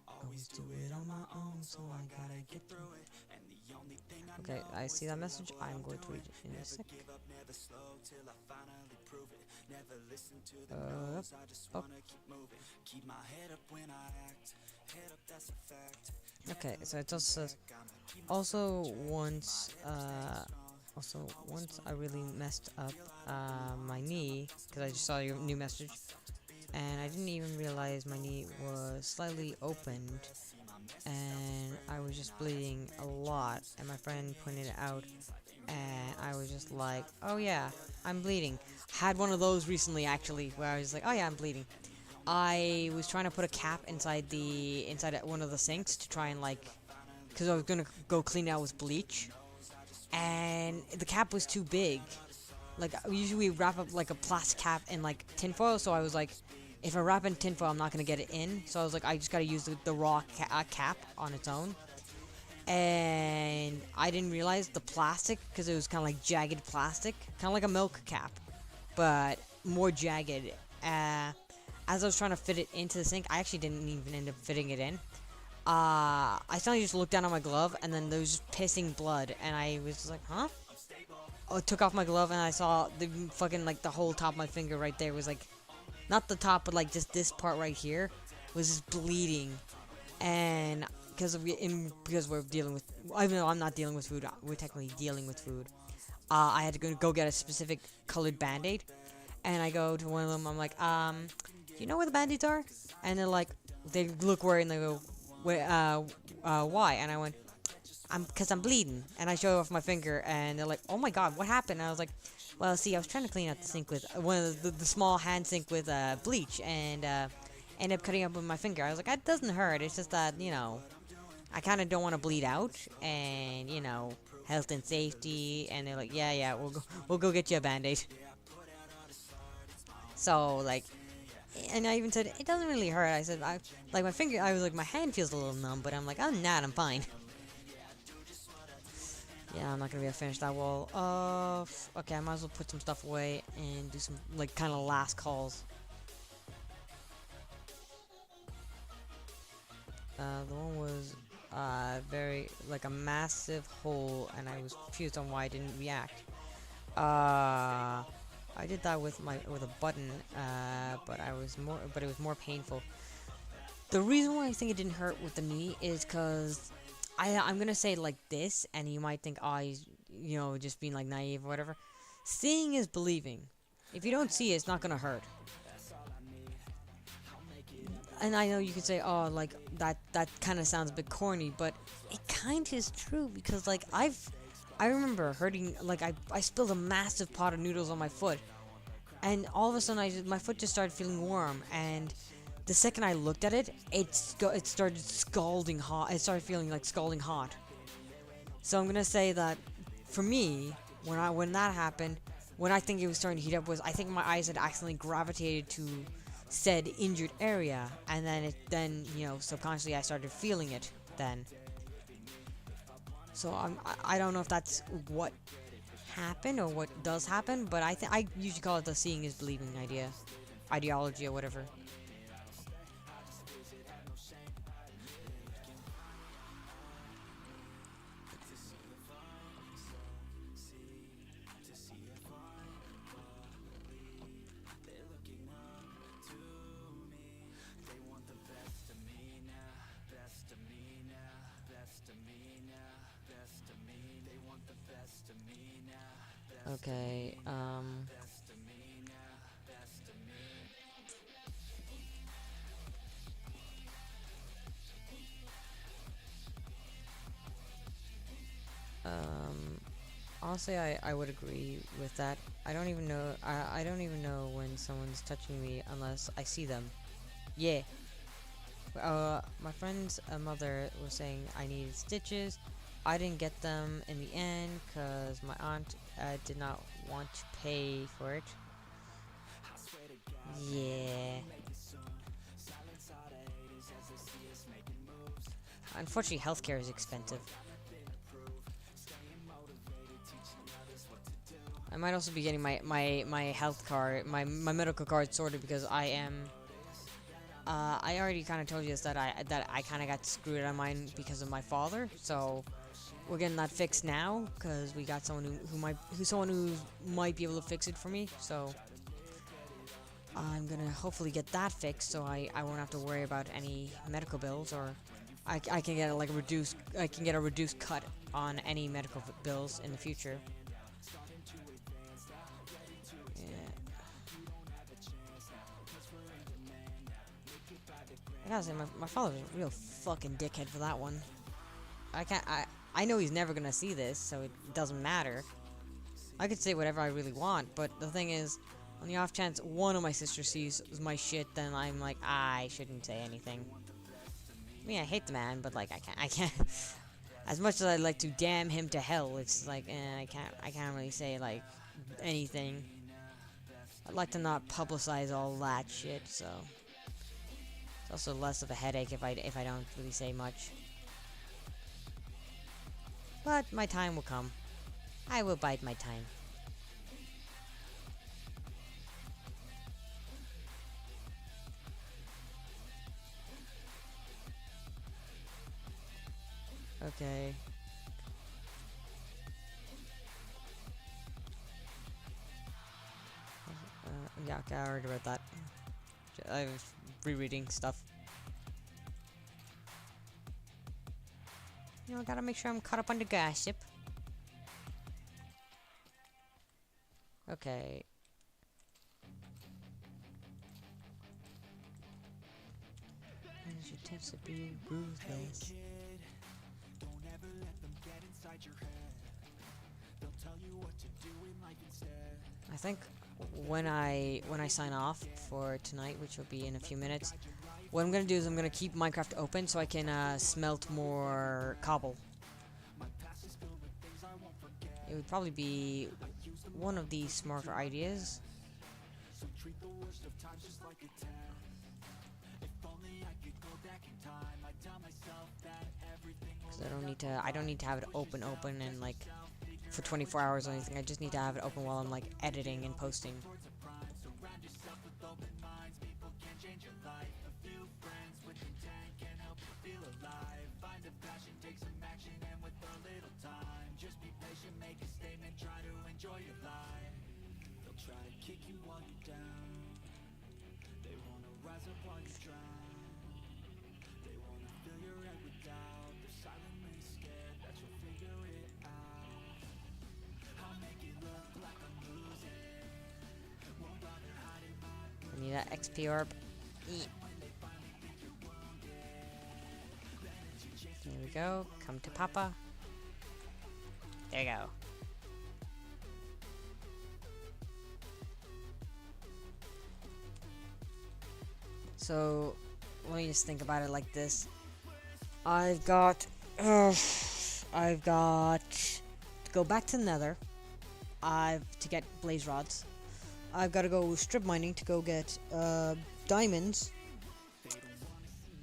Always do it on my own, so I gotta get through it. And the only thing I Okay, know I is see that I message. will I'm going to read outdo it in a Never sec. give up, never slow till I finally prove it. Never listen to the no's, I just wanna keep moving. Keep my head up when I act. Head up, that's a fact. Okay, so it also says also once I really messed up my knee because I just saw your new message, and I didn't even realize my knee was slightly opened, and I was just bleeding a lot, and my friend pointed it out, and I was just like, oh yeah, I'm bleeding. Had one of those recently actually, where I was like, oh yeah, I'm bleeding. I was trying to put a cap inside one of the sinks to try and because I was gonna go clean it out with bleach, and the cap was too big. Like usually we wrap up like a plastic cap in like tinfoil, so I was like, if I wrap in tinfoil, I'm not gonna get it in. So I was like, I just gotta use the raw cap on its own. And I didn't realize the plastic, because it was kind of like jagged plastic, kind of like a milk cap, but more jagged. As I was trying to fit it into the sink, I actually didn't even end up fitting it in. I suddenly just looked down at my glove, and then there was just pissing blood, and I was just like, huh? I took off my glove, and I saw the fucking, like, the whole top of my finger right there was, like, not the top, but, like, just this part right here was just bleeding. And because we're dealing with, even though I'm not dealing with food, we're technically dealing with food. I had to go get a specific colored Band-Aid, and I go to one of them, I'm like, do you know where the Band-Aids are? And they're like, they look worried and they go, why? And I went, because I'm bleeding. And I show off my finger, and they're like, oh my god, what happened? And I was like, well, see, I was trying to clean out the sink with one of the small hand sink with bleach, and ended up cutting up with my finger. I was like, it doesn't hurt. It's just that, you know, I kind of don't want to bleed out, and, you know, health and safety. And they're like, yeah, we'll go get you a Band-Aid. So, like, and I even said, it doesn't really hurt. I said, like, my finger, I was like, my hand feels a little numb, but I'm like, I'm not, I'm fine. Yeah, I'm not gonna be able to finish that wall. Okay, I might as well put some stuff away and do some, like, kind of last calls. The one was, very, like, a massive hole, and I was confused on why I didn't react. I did that with a button, but it was more painful. The reason why I think it didn't hurt with the knee is because I'm gonna say it like this, and you might think, oh, he's, you know, just being like naive or whatever. Seeing is believing. If you don't see it, it's not gonna hurt. And I know you could say, oh, like that kind of sounds a bit corny, but it kind of is true, because like I remember hurting, like I spilled a massive pot of noodles on my foot, and all of a sudden my foot just started feeling warm, and the second I looked at it, it started scalding hot. It started feeling like scalding hot. So I'm gonna say that for me, when that happened, when I think it was starting to heat up, was I think my eyes had accidentally gravitated to said injured area, and then you know, subconsciously I started feeling it then. So I don't know if that's what happened or what does happen, but I usually call it the seeing is believing ideology or whatever. Okay, Honestly, I would agree with that. I don't even know. I don't even know when someone's touching me unless I see them. Yeah. My friend's mother was saying I needed stitches. I didn't get them in the end because my aunt did not want to pay for it. Yeah. Unfortunately, healthcare is expensive. I might also be getting my health card, my medical card sorted because I am. I already kind of told you this that I kind of got screwed on mine because of my father. So we're getting that fixed now because we got someone who might be able to fix it for me. So I'm gonna hopefully get that fixed so I won't have to worry about any medical bills, or I can get a reduced cut on any medical bills in the future. I gotta say, my father's a real fucking dickhead for that one. I know he's never gonna see this, so it doesn't matter. I could say whatever I really want, but the thing is, on the off chance one of my sisters sees my shit, then I'm like, I shouldn't say anything. I mean, I hate the man, but like, I can't. As much as I'd like to damn him to hell, it's like, I can't really say like anything. I'd like to not publicize all that shit, so. It's also less of a headache if I don't really say much. But my time will come. I will bide my time. Okay. Yeah, okay, I already read that. I was rereading stuff. You know, I gotta make sure I'm caught up on the gossip. Okay. There's your tips to be ruthless. I think when I sign off for tonight, which will be in a few minutes, what I'm gonna do is I'm gonna keep Minecraft open so I can smelt more cobble. It would probably be one of the smarter ideas. Cause I don't need to have it open and like for 24 hours or anything. I just need to have it open while I'm like editing and posting. I need that XP orb. There we go. Come to Papa. There you go. So, let me just think about it like this. I've got to go back to the Nether. To get blaze rods. I've got to go strip mining to go get diamonds,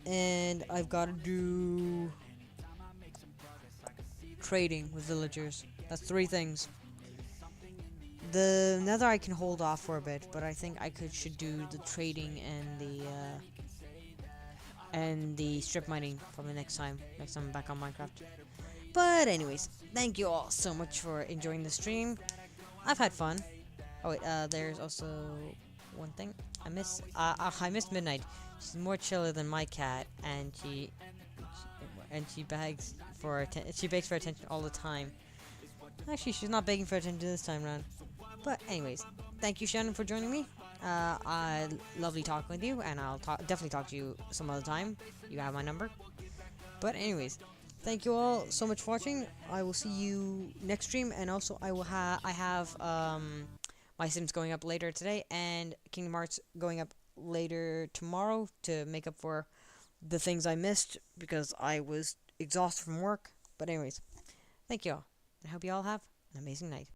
and I've got to do trading with villagers. That's 3 things. The Nether I can hold off for a bit, but I think I should do the trading and the strip mining from the next time I'm back on Minecraft. But anyways, thank you all so much for enjoying the stream. I've had fun. Oh wait, there's also one thing I missed Midnight. She's more chiller than my cat, and she begs for attention all the time. Actually, she's not begging for attention this time around. But anyways, thank you, Shannon, for joining me. Lovely talking with you, and I'll definitely talk to you some other time. You have my number. But anyways, thank you all so much for watching. I will see you next stream, and also I have my Sims going up later today, and Kingdom Hearts going up later tomorrow to make up for the things I missed because I was exhausted from work. But anyways, thank you all. I hope you all have an amazing night.